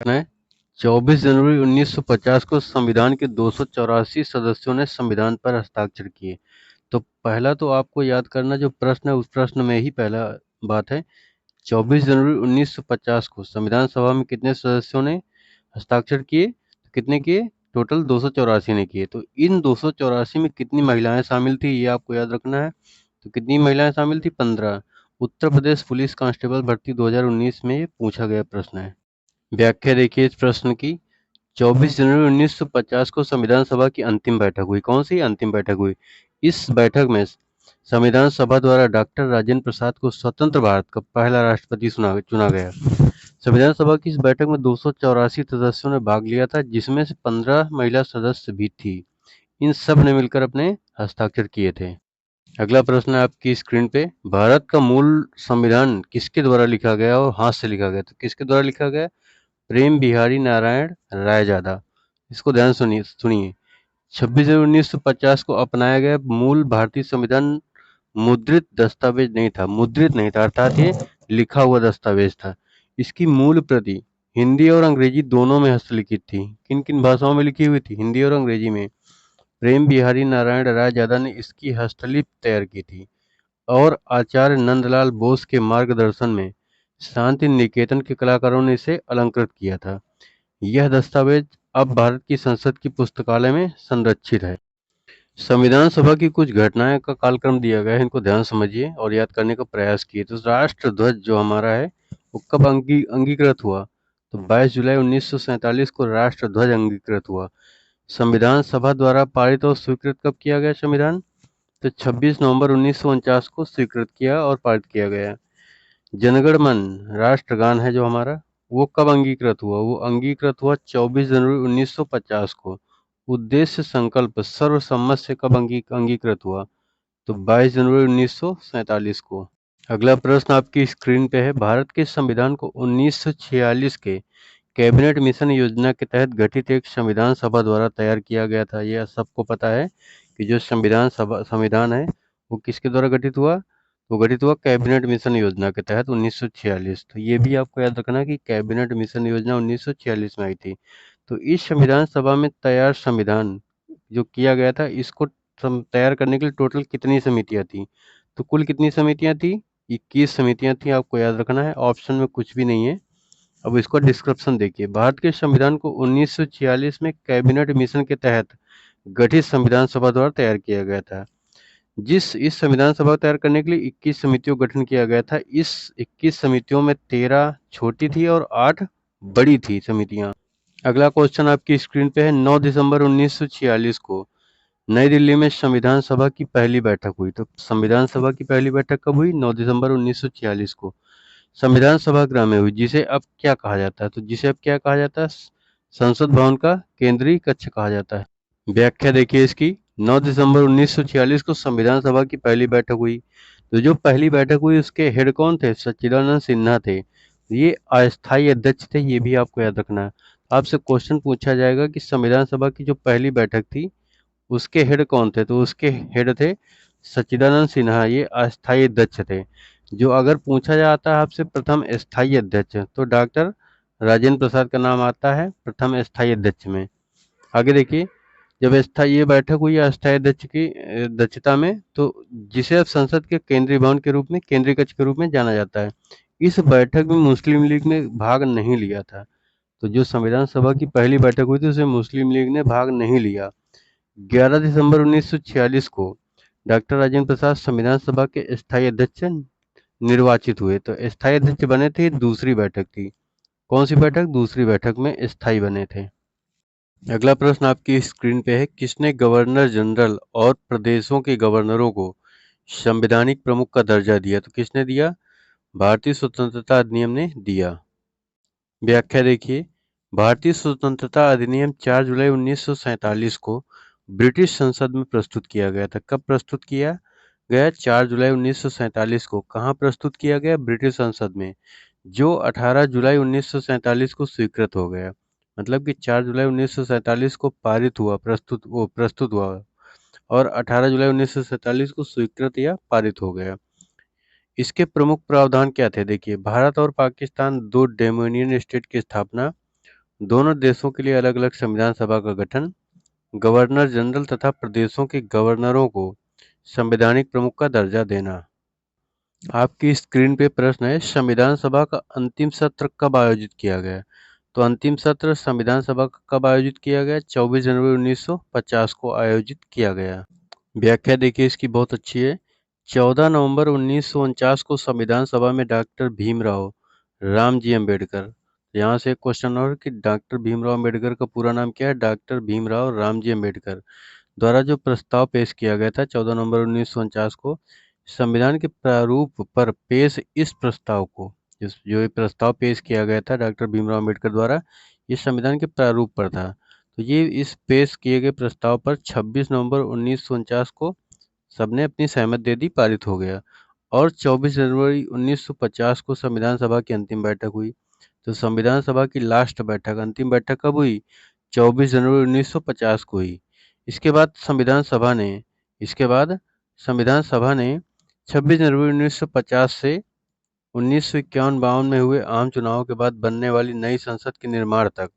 है 24 जनवरी 1950 को संविधान के 284 सदस्यों ने संविधान पर हस्ताक्षर किए। तो पहला तो आपको याद करना जो प्रश्न है उस प्रश्न में ही पहला बात है 24 जनवरी 1950 को संविधान सभा में कितने सदस्यों ने हस्ताक्षर किए? तो कितने किए? टोटल 284 ने किए। तो इन 284 में कितनी महिलाएं शामिल थी ये आपको याद रखना है। तो कितनी महिलाएं शामिल थी? 15। उत्तर प्रदेश पुलिस कांस्टेबल भर्ती 2019 में ये पूछा गया प्रश्न है। व्याख्या देखिए इस प्रश्न की। 24 जनवरी 1950 को संविधान सभा की अंतिम बैठक हुई। कौन सी अंतिम बैठक हुई? इस बैठक में संविधान सभा द्वारा डॉक्टर राजेंद्र प्रसाद को स्वतंत्र भारत का पहला राष्ट्रपति चुना गया। संविधान सभा की इस बैठक में 284 सदस्यों ने भाग लिया था, जिसमें से 15 महिला सदस्य भी थी। इन सब ने मिलकर अपने हस्ताक्षर किए थे। अगला प्रश्न है आपकी स्क्रीन पे। भारत का मूल संविधान किसके द्वारा लिखा गया और हाथ से लिखा गया? तो किसके द्वारा लिखा गया? प्रेम बिहारी नारायण रायजादा। इसको ध्यान सुनिए। 26 जनवरी 1950 को अपनाया गया मूल भारतीय संविधान मुद्रित दस्तावेज नहीं था। मुद्रित नहीं था अर्थात ये लिखा हुआ दस्तावेज था। इसकी मूल प्रति हिंदी और अंग्रेजी दोनों में हस्तलिखित थी। किन किन भाषाओं में लिखी हुई थी? हिंदी और अंग्रेजी में। प्रेम बिहारी नारायण रायजादा ने इसकी हस्तलिपि तैयार की थी और आचार्य नंदलाल बोस के मार्गदर्शन में शांति निकेतन के कलाकारों ने इसे अलंकृत किया था। यह दस्तावेज अब भारत की संसद की पुस्तकालय में संरक्षित है। संविधान सभा की कुछ घटनाएं का कालक्रम दिया गया है, इनको ध्यान समझिए और याद करने का प्रयास कीजिए। तो राष्ट्र ध्वज जो हमारा है वो कब अंगीकृत हुआ? तो 22 जुलाई 1947 को राष्ट्र ध्वज अंगीकृत हुआ। संविधान सभा द्वारा पारित और स्वीकृत कब किया गया संविधान? तो 26 नवंबर 1949 को स्वीकृत किया और पारित किया गया। जनगण मन राष्ट्रगान है जो हमारा, वो कब अंगीकृत हुआ? वो अंगीकृत हुआ 24 जनवरी 1950 को। उद्देश्य संकल्प सर्वसम्मत से कब अंगीकृत हुआ? तो 22 जनवरी 1947 को। अगला प्रश्न आपकी स्क्रीन पे है। भारत के संविधान को 1946 के कैबिनेट मिशन योजना के तहत गठित एक संविधान सभा द्वारा तैयार किया गया था। यह सबको पता है कि जो संविधान है वो किसके द्वारा गठित हुआ? वो गठित हुआ कैबिनेट मिशन योजना के तहत 1946। तो ये भी आपको याद रखना कि कैबिनेट मिशन योजना 1946 में आई थी। तो इस संविधान सभा में तैयार संविधान जो किया गया था, इसको तैयार करने के लिए टोटल कितनी समितियां थी? तो कुल कितनी समितियां थी? 21 समितियां थी, आपको याद रखना है। ऑप्शन में कुछ भी नहीं है। अब इसको डिस्क्रिप्शन देखिए। भारत के संविधान को 1946 में कैबिनेट मिशन के तहत गठित संविधान सभा द्वारा तैयार किया गया था। इस संविधान सभा को तैयार करने के लिए 21 समितियों का गठन किया गया था। इस 21 समितियों में 13 छोटी थी और 8 बड़ी थी समितियां। अगला क्वेश्चन आपकी स्क्रीन पे है। 9 दिसंबर 1946 को नई दिल्ली में संविधान सभा की पहली बैठक हुई। तो संविधान सभा की पहली बैठक कब हुई? 9 दिसंबर 1946 को संविधान सभागृह में हुई, जिसे अब क्या कहा जाता है? तो जिसे अब क्या कहा जाता है? संसद भवन का केंद्रीय कक्ष कहा जाता है। व्याख्या देखिए इसकी। 9 दिसंबर 1946 को संविधान सभा की पहली बैठक हुई। तो जो पहली बैठक हुई उसके हेड कौन थे? सच्चिदानंद सिन्हा थे। ये अस्थायी अध्यक्ष थे, ये भी आपको याद रखना है। आपसे क्वेश्चन पूछा जाएगा कि संविधान सभा की जो पहली बैठक थी उसके हेड कौन थे? तो उसके हेड थे सच्चिदानंद सिन्हा, ये अस्थायी अध्यक्ष थे। जो अगर पूछा जाता है आपसे प्रथम स्थायी अध्यक्ष, तो डॉक्टर राजेंद्र प्रसाद का नाम आता है प्रथम स्थायी अध्यक्ष में। आगे देखिए, जब स्थायी ये बैठक हुई अस्थायी अध्यक्ष की अध्यक्षता में, तो जिसे अब संसद के केंद्रीय भवन के रूप में, केंद्रीय कक्ष के रूप में जाना जाता है। इस बैठक में मुस्लिम लीग ने भाग नहीं लिया था। तो जो संविधान सभा की पहली बैठक हुई थी उसमें मुस्लिम लीग ने भाग नहीं लिया। 11 दिसंबर 1946 को डॉक्टर राजेंद्र प्रसाद संविधान सभा के स्थायी अध्यक्ष निर्वाचित हुए। तो स्थायी अध्यक्ष बने थे, दूसरी बैठक थी। कौन सी बैठक? दूसरी बैठक में स्थायी बने थे। अगला प्रश्न आपकी स्क्रीन पे है। किसने गवर्नर जनरल और प्रदेशों के गवर्नरों को संवैधानिक प्रमुख का दर्जा दिया? तो किसने दिया? भारतीय स्वतंत्रता अधिनियम ने दिया। व्याख्या देखिए। भारतीय स्वतंत्रता अधिनियम 4 जुलाई 1947 को ब्रिटिश संसद में प्रस्तुत किया गया था। कब प्रस्तुत किया गया? 4 जुलाई 1947 को। कहाँ प्रस्तुत किया गया? ब्रिटिश संसद में, जो 18 जुलाई 1947 को स्वीकृत हो गया। मतलब कि 4 जुलाई 1947 को पारित हुआ, प्रस्तुत हुआ और 18 जुलाई 1947 को स्वीकृत या पारित हो गया। इसके प्रमुख प्रावधान क्या थे? देखिए, भारत और पाकिस्तान दो डोमिनियन स्टेट की स्थापना दोनों देशों के लिए अलग अलग संविधान सभा का गठन, गवर्नर जनरल तथा प्रदेशों के गवर्नरों को संवैधानिक प्रमुख का दर्जा देना। आपकी स्क्रीन पे प्रश्न है, संविधान सभा का अंतिम सत्र कब आयोजित किया गया? तो अंतिम सत्र संविधान सभा का कब आयोजित किया गया? 24 जनवरी 1950 को आयोजित किया गया। व्याख्या देखिए इसकी बहुत अच्छी है। 14 नवंबर 1949 को संविधान सभा में डॉक्टर भीमराव रामजी अम्बेडकर, यहाँ से एक क्वेश्चन और कि डॉक्टर भीमराव अम्बेडकर का पूरा नाम क्या है? डॉक्टर भीमराव रामजी अम्बेडकर द्वारा जो प्रस्ताव पेश किया गया था 14 नवंबर 1949 को संविधान के प्रारूप पर पेश इस प्रस्ताव को, जो ये प्रस्ताव पेश किया गया था डॉक्टर भीमराव अम्बेडकर द्वारा, ये संविधान के प्रारूप पर था। तो ये इस पेश किए गए प्रस्ताव पर 26 नवंबर 1949 को सबने अपनी सहमति दे दी, पारित हो गया। और 24 जनवरी 1950 को संविधान सभा की अंतिम बैठक हुई। तो संविधान सभा की लास्ट बैठक, अंतिम बैठक कब हुई? 24 जनवरी 1950 को हुई। इसके बाद संविधान सभा ने 26 जनवरी 1950 से 1951-52 में हुए आम चुनाव के बाद बनने वाली नई संसद के निर्माण तक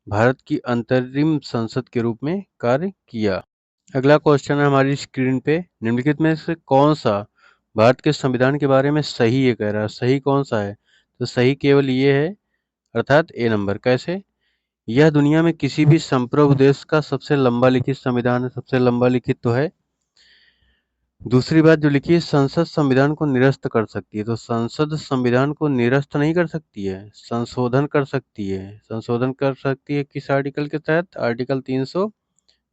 भारत की अंतरिम संसद के रूप में कार्य किया। अगला क्वेश्चन है हमारी स्क्रीन पे, निम्नलिखित में से कौन सा भारत के संविधान के बारे में सही है कह रहा है? सही कौन सा है? तो सही केवल ये है, अर्थात ए नंबर। कैसे? यह दुनिया में किसी भी संप्रभु देश का सबसे लंबा लिखित संविधान है। सबसे लंबा लिखित तो है। दूसरी बात जो लिखी है, संसद संविधान को निरस्त कर सकती है। तो संसद संविधान को निरस्त नहीं कर सकती है, संशोधन कर सकती है। संशोधन कर सकती है किस आर्टिकल के तहत? आर्टिकल 300,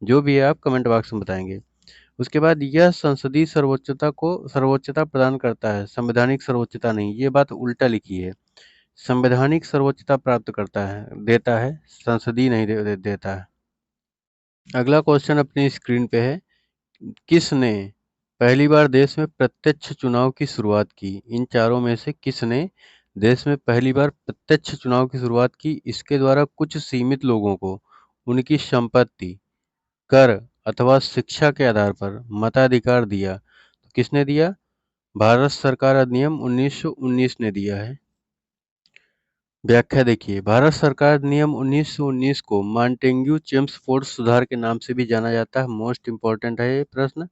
जो भी है आप कमेंट बॉक्स में बताएंगे। उसके बाद यह संसदीय सर्वोच्चता प्रदान करता है, संवैधानिक सर्वोच्चता नहीं। ये बात उल्टा लिखी है, संवैधानिक सर्वोच्चता प्राप्त करता है, देता है, संसदीय नहीं देता है। अगला क्वेश्चन अपनी स्क्रीन पे है, किसने पहली बार देश में प्रत्यक्ष चुनाव की शुरुआत की? इन चारों में से किसने देश में पहली बार प्रत्यक्ष चुनाव की शुरुआत की? इसके द्वारा कुछ सीमित लोगों को उनकी संपत्ति, कर अथवा शिक्षा के आधार पर मताधिकार दिया। तो किसने दिया? भारत सरकार अधिनियम 1919 ने दिया है। व्याख्या देखिए, भारत सरकार अधिनियम 1919 को मॉन्टेग्यू चेम्सफोर्ड सुधार के नाम से भी जाना जाता है। मोस्ट इंपॉर्टेंट है ये प्रश्न।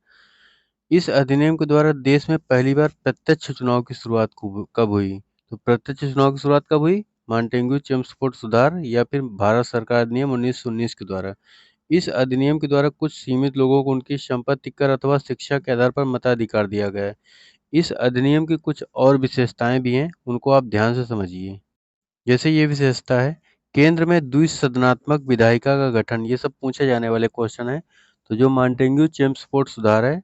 इस अधिनियम के द्वारा देश में पहली बार प्रत्यक्ष चुनाव की शुरुआत कब हुई? तो प्रत्यक्ष चुनाव की शुरुआत कब हुई? मॉन्टेग्यू चेम्सफोर्ड सुधार या फिर भारत सरकार अधिनियम 1919 के द्वारा। इस अधिनियम के द्वारा कुछ सीमित लोगों को उनकी संपत्ति, कर अथवा शिक्षा के आधार पर मताधिकार दिया गया है। इस अधिनियम की कुछ और विशेषताएं भी हैं, उनको आप ध्यान से समझिए। जैसे ये विशेषता है, केंद्र में द्विसदनात्मक विधायिका का गठन। ये सब पूछे जाने वाले क्वेश्चन है। तो जो मॉन्टेग्यू चेम्सफोर्ड सुधार है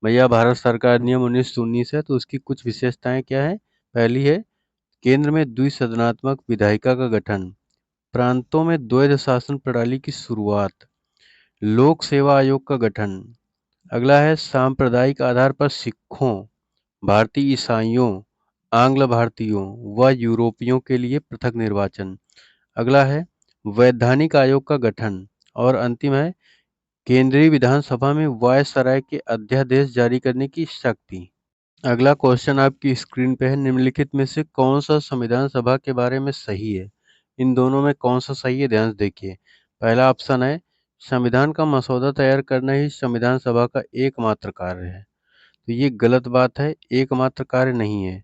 भैया, भारत सरकार नियम 1919 है, तो उसकी कुछ विशेषताएं क्या है? पहली है, केंद्र में द्विसदनात्मक विधायिका का गठन, प्रांतों में द्वैध शासन प्रणाली की शुरुआत, लोक सेवा आयोग का गठन। अगला है, सांप्रदायिक आधार पर सिखों, भारतीय ईसाइयों, आंग्ल भारतीयों व यूरोपियों के लिए पृथक निर्वाचन। अगला है, वैधानिक आयोग का गठन। और अंतिम है, केंद्रीय विधानसभा में वायसराय के अध्यादेश जारी करने की शक्ति। अगला क्वेश्चन आपकी स्क्रीन पे है, निम्नलिखित में से कौन सा संविधान सभा के बारे में सही है? इन दोनों में कौन सा सही है, ध्यान से देखिए। पहला ऑप्शन है, संविधान का मसौदा तैयार करना ही संविधान सभा का एकमात्र कार्य है। तो ये गलत बात है, एकमात्र कार्य नहीं है।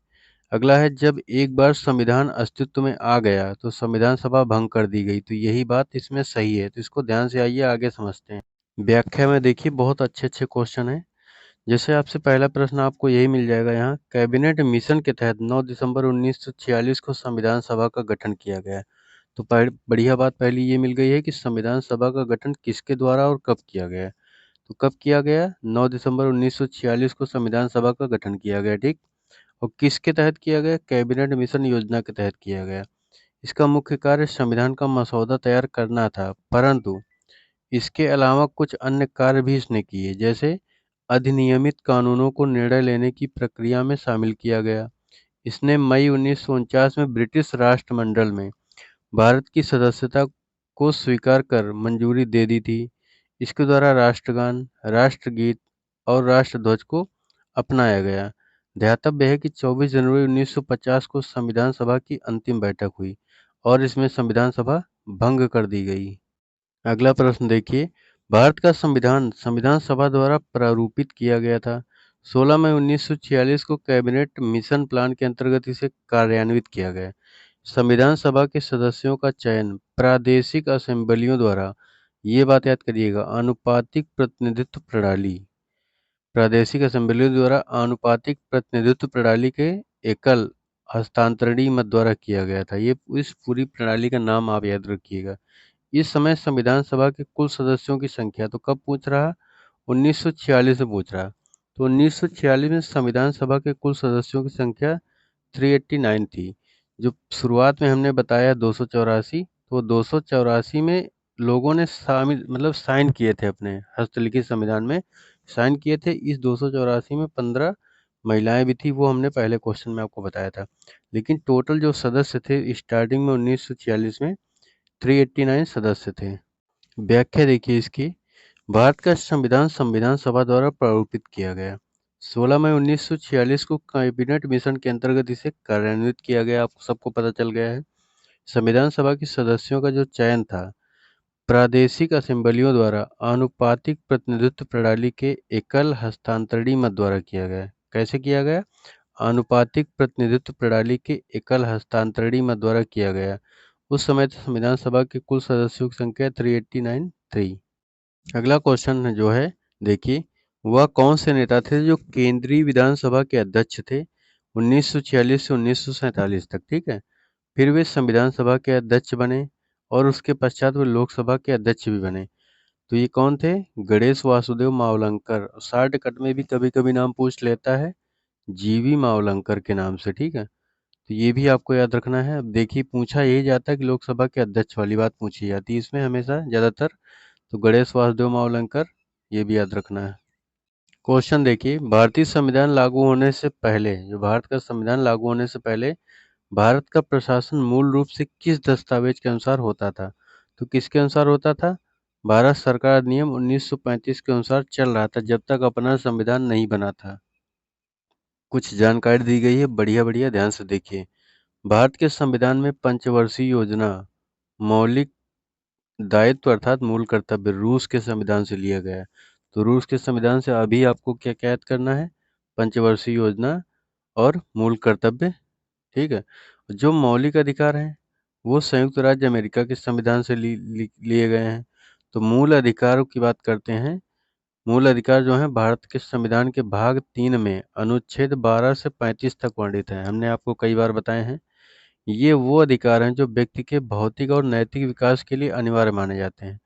अगला है, जब एक बार संविधान अस्तित्व में आ गया तो संविधान सभा भंग कर दी गई। तो यही बात इसमें सही है। तो इसको ध्यान से आइए आगे समझते हैं। व्याख्या में देखिए, बहुत अच्छे अच्छे क्वेश्चन है। जैसे आपसे पहला प्रश्न आपको यही मिल जाएगा यहाँ, कैबिनेट मिशन के तहत 9 दिसंबर 1946 को संविधान सभा का गठन किया गया। तो बढ़िया बात पहली ये मिल गई है कि संविधान सभा का गठन किसके द्वारा और कब किया गया। तो कब किया गया? 9 दिसंबर 1946 को संविधान सभा का गठन किया गया, ठीक। और किसके तहत किया गया? कैबिनेट मिशन योजना के तहत किया गया। इसका मुख्य कार्य संविधान का मसौदा तैयार करना था, परंतु इसके अलावा कुछ अन्य कार्य भी इसने किए, जैसे अधिनियमित कानूनों को निर्णय लेने की प्रक्रिया में शामिल किया गया। इसने मई 1949 में ब्रिटिश राष्ट्रमंडल में भारत की सदस्यता को स्वीकार कर मंजूरी दे दी थी। इसके द्वारा राष्ट्रगान, राष्ट्रगीत और राष्ट्रध्वज को अपनाया गया। ध्यातव्य है कि 24 जनवरी 1950 को संविधान सभा की अंतिम बैठक हुई और इसमें संविधान सभा भंग कर दी गई। अगला प्रश्न देखिए, भारत का संविधान संविधान सभा द्वारा प्रारूपित किया गया था। 16 मई 1946 को कैबिनेट मिशन प्लान के अंतर्गत इसे कार्यान्वित किया गया। संविधान सभा के सदस्यों का चयन प्रादेशिक असेंबलियों द्वारा, ये बात याद करिएगा, आनुपातिक प्रतिनिधित्व प्रणाली, प्रादेशिक असेंबलियों द्वारा आनुपातिक प्रतिनिधित्व प्रणाली के एकल हस्तांतरणीय मत द्वारा किया गया था। ये इस पूरी प्रणाली का नाम आप याद रखिएगा। इस समय संविधान सभा के कुल सदस्यों की संख्या, तो कब पूछ रहा, 1946 में पूछ रहा, तो 1946 में संविधान सभा के कुल सदस्यों की संख्या 389 थी। जो शुरुआत में हमने बताया 284, तो 284 में लोगों ने शामिल मतलब साइन किए थे, अपने हस्तलिखित संविधान में साइन किए थे। इस 284 में 15 महिलाएं भी थी, वो हमने पहले क्वेश्चन में आपको बताया था। लेकिन टोटल जो सदस्य थे स्टार्टिंग में 1946 में 389 सदस्य थे। व्याख्या देखिए इसकी, भारत का संविधान संविधान सभा द्वारा प्रारूपित किया गया। 16 मई 1946 को कैबिनेट मिशन के अंतर्गत इसे कार्यान्वित किया गया, आपको सबको पता चल गया है। संविधान सभा के सदस्यों का जो चयन था प्रादेशिक असेंबलियों द्वारा आनुपातिक प्रतिनिधित्व प्रणाली के एकल हस्तांतरणीय मत द्वारा किया गया। कैसे किया गया? आनुपातिक प्रतिनिधित्व प्रणाली के एकल हस्तांतरणीय मत द्वारा किया गया। उस समय संविधान सभा के कुल सदस्यों की संख्या 389 थी। अगला क्वेश्चन जो है देखिए, वह कौन से नेता थे जो केंद्रीय विधानसभा के अध्यक्ष थे 1946 से 1947 तक, ठीक है। फिर वे संविधान सभा के अध्यक्ष बने और उसके पश्चात वे लोकसभा के अध्यक्ष भी बने। तो ये कौन थे? गणेश वासुदेव मावलंकर। शॉर्टकट में भी कभी कभी नाम पूछ लेता है जीवी मावलंकर के नाम से, ठीक है। तो ये भी आपको याद रखना है। अब देखिए, पूछा यही जाता है कि लोकसभा के अध्यक्ष वाली बात पूछी जाती है इसमें हमेशा ज़्यादातर। तो गणेश वासुदेव मावलंकर, ये भी याद रखना है। क्वेश्चन देखिए, भारतीय संविधान लागू होने से पहले, जो भारत का संविधान लागू होने से पहले भारत का प्रशासन मूल रूप से किस दस्तावेज के अनुसार होता था? तो किसके अनुसार होता था? भारत सरकार अधिनियम 1935 के अनुसार चल रहा था जब तक अपना संविधान नहीं बना था। कुछ जानकारी दी गई है, बढ़िया बढ़िया ध्यान से देखिए। भारत के संविधान में पंचवर्षीय योजना, मौलिक दायित्व अर्थात मूल कर्तव्य रूस के संविधान से लिया गया है। तो रूस के संविधान से अभी आपको क्या क्या याद करना है? पंचवर्षीय योजना और मूल कर्तव्य, ठीक है। जो मौलिक अधिकार हैं वो संयुक्त राज्य अमेरिका के संविधान से लिए गए हैं। तो मूल अधिकारों की बात करते हैं। मूल अधिकार जो हैं भारत के संविधान के भाग 3 में अनुच्छेद 12 से 35 तक वर्णित हैं। हमने आपको कई बार बताए हैं। ये वो अधिकार हैं जो व्यक्ति के भौतिक और नैतिक विकास के लिए अनिवार्य माने जाते हैं,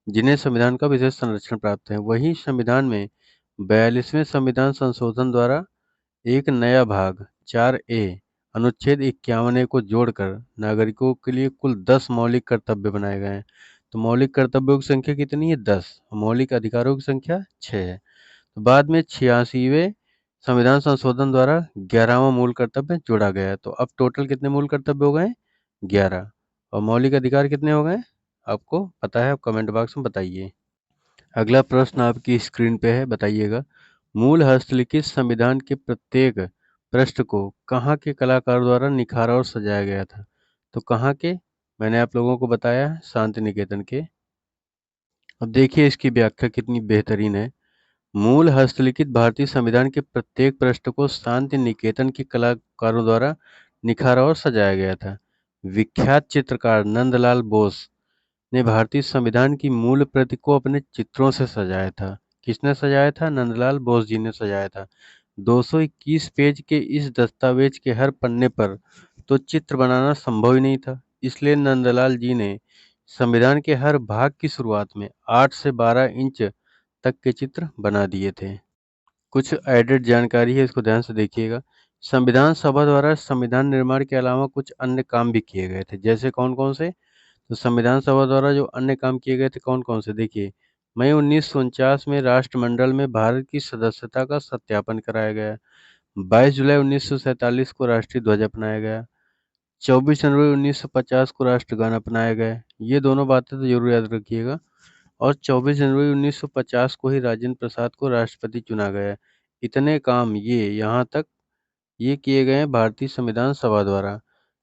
जिन्हें संविधान का विशेष संरक्षण प्राप्त है। वहीं संविधान में 42वें संविधान संशोधन द्वारा एक नया भाग 4A अनुच्छेद 51A को जोड़कर नागरिकों के लिए कुल 10 मौलिक कर्तव्य बनाए गए हैं। तो मौलिक कर्तव्यों की संख्या कितनी है? 10। मौलिक अधिकारों की संख्या 6 है। तो बाद में 86वें संविधान संशोधन द्वारा 11वां मूल कर्तव्य जोड़ा गया है। तो अब टोटल कितने मूल कर्तव्य हो गए? 11। और मौलिक अधिकार कितने हो गए? आपको पता है, आप कमेंट बॉक्स में बताइए। अगला प्रश्न आपकी स्क्रीन पे है, बताइएगा। मूल हस्तलिखित संविधान के प्रत्येक पृष्ठ को कहाँ के कलाकार द्वारा निखारा और सजाया गया था? तो कहाँ के? मैंने आप लोगों को बताया शांति निकेतन के। अब देखिए इसकी व्याख्या कितनी बेहतरीन है। मूल हस्तलिखित भारतीय संविधान के प्रत्येक पृष्ठ को शांति निकेतन के कलाकारों द्वारा निखारा और सजाया गया था। विख्यात चित्रकार नंदलाल बोस ने भारतीय संविधान की मूल प्रति को अपने चित्रों से सजाया था। किसने सजाया था? नंदलाल बोस जी ने सजाया था। 221 पेज के इस दस्तावेज के हर पन्ने पर तो चित्र बनाना संभव ही नहीं था, इसलिए नंदलाल जी ने संविधान के हर भाग की शुरुआत में 8 से 12 इंच तक के चित्र बना दिए थे। कुछ एडेड जानकारी है, इसको ध्यान से देखिएगा। संविधान सभा द्वारा संविधान निर्माण के अलावा कुछ अन्य काम भी किए गए थे। जैसे कौन कौन से? तो संविधान सभा द्वारा जो अन्य काम किए गए थे कौन कौन से, देखिए। मई 1949 में राष्ट्रमंडल में भारत की सदस्यता का सत्यापन कराया गया। 22 जुलाई 1947 को राष्ट्रीय ध्वज अपनाया गया। 24 जनवरी 1950 को राष्ट्रगान अपनाया गया। ये दोनों बातें तो जरूर याद रखिएगा। और 24 जनवरी 1950 को ही राजेंद्र प्रसाद को राष्ट्रपति चुना गया। इतने काम ये यहाँ तक ये किए गए हैं भारतीय संविधान सभा द्वारा।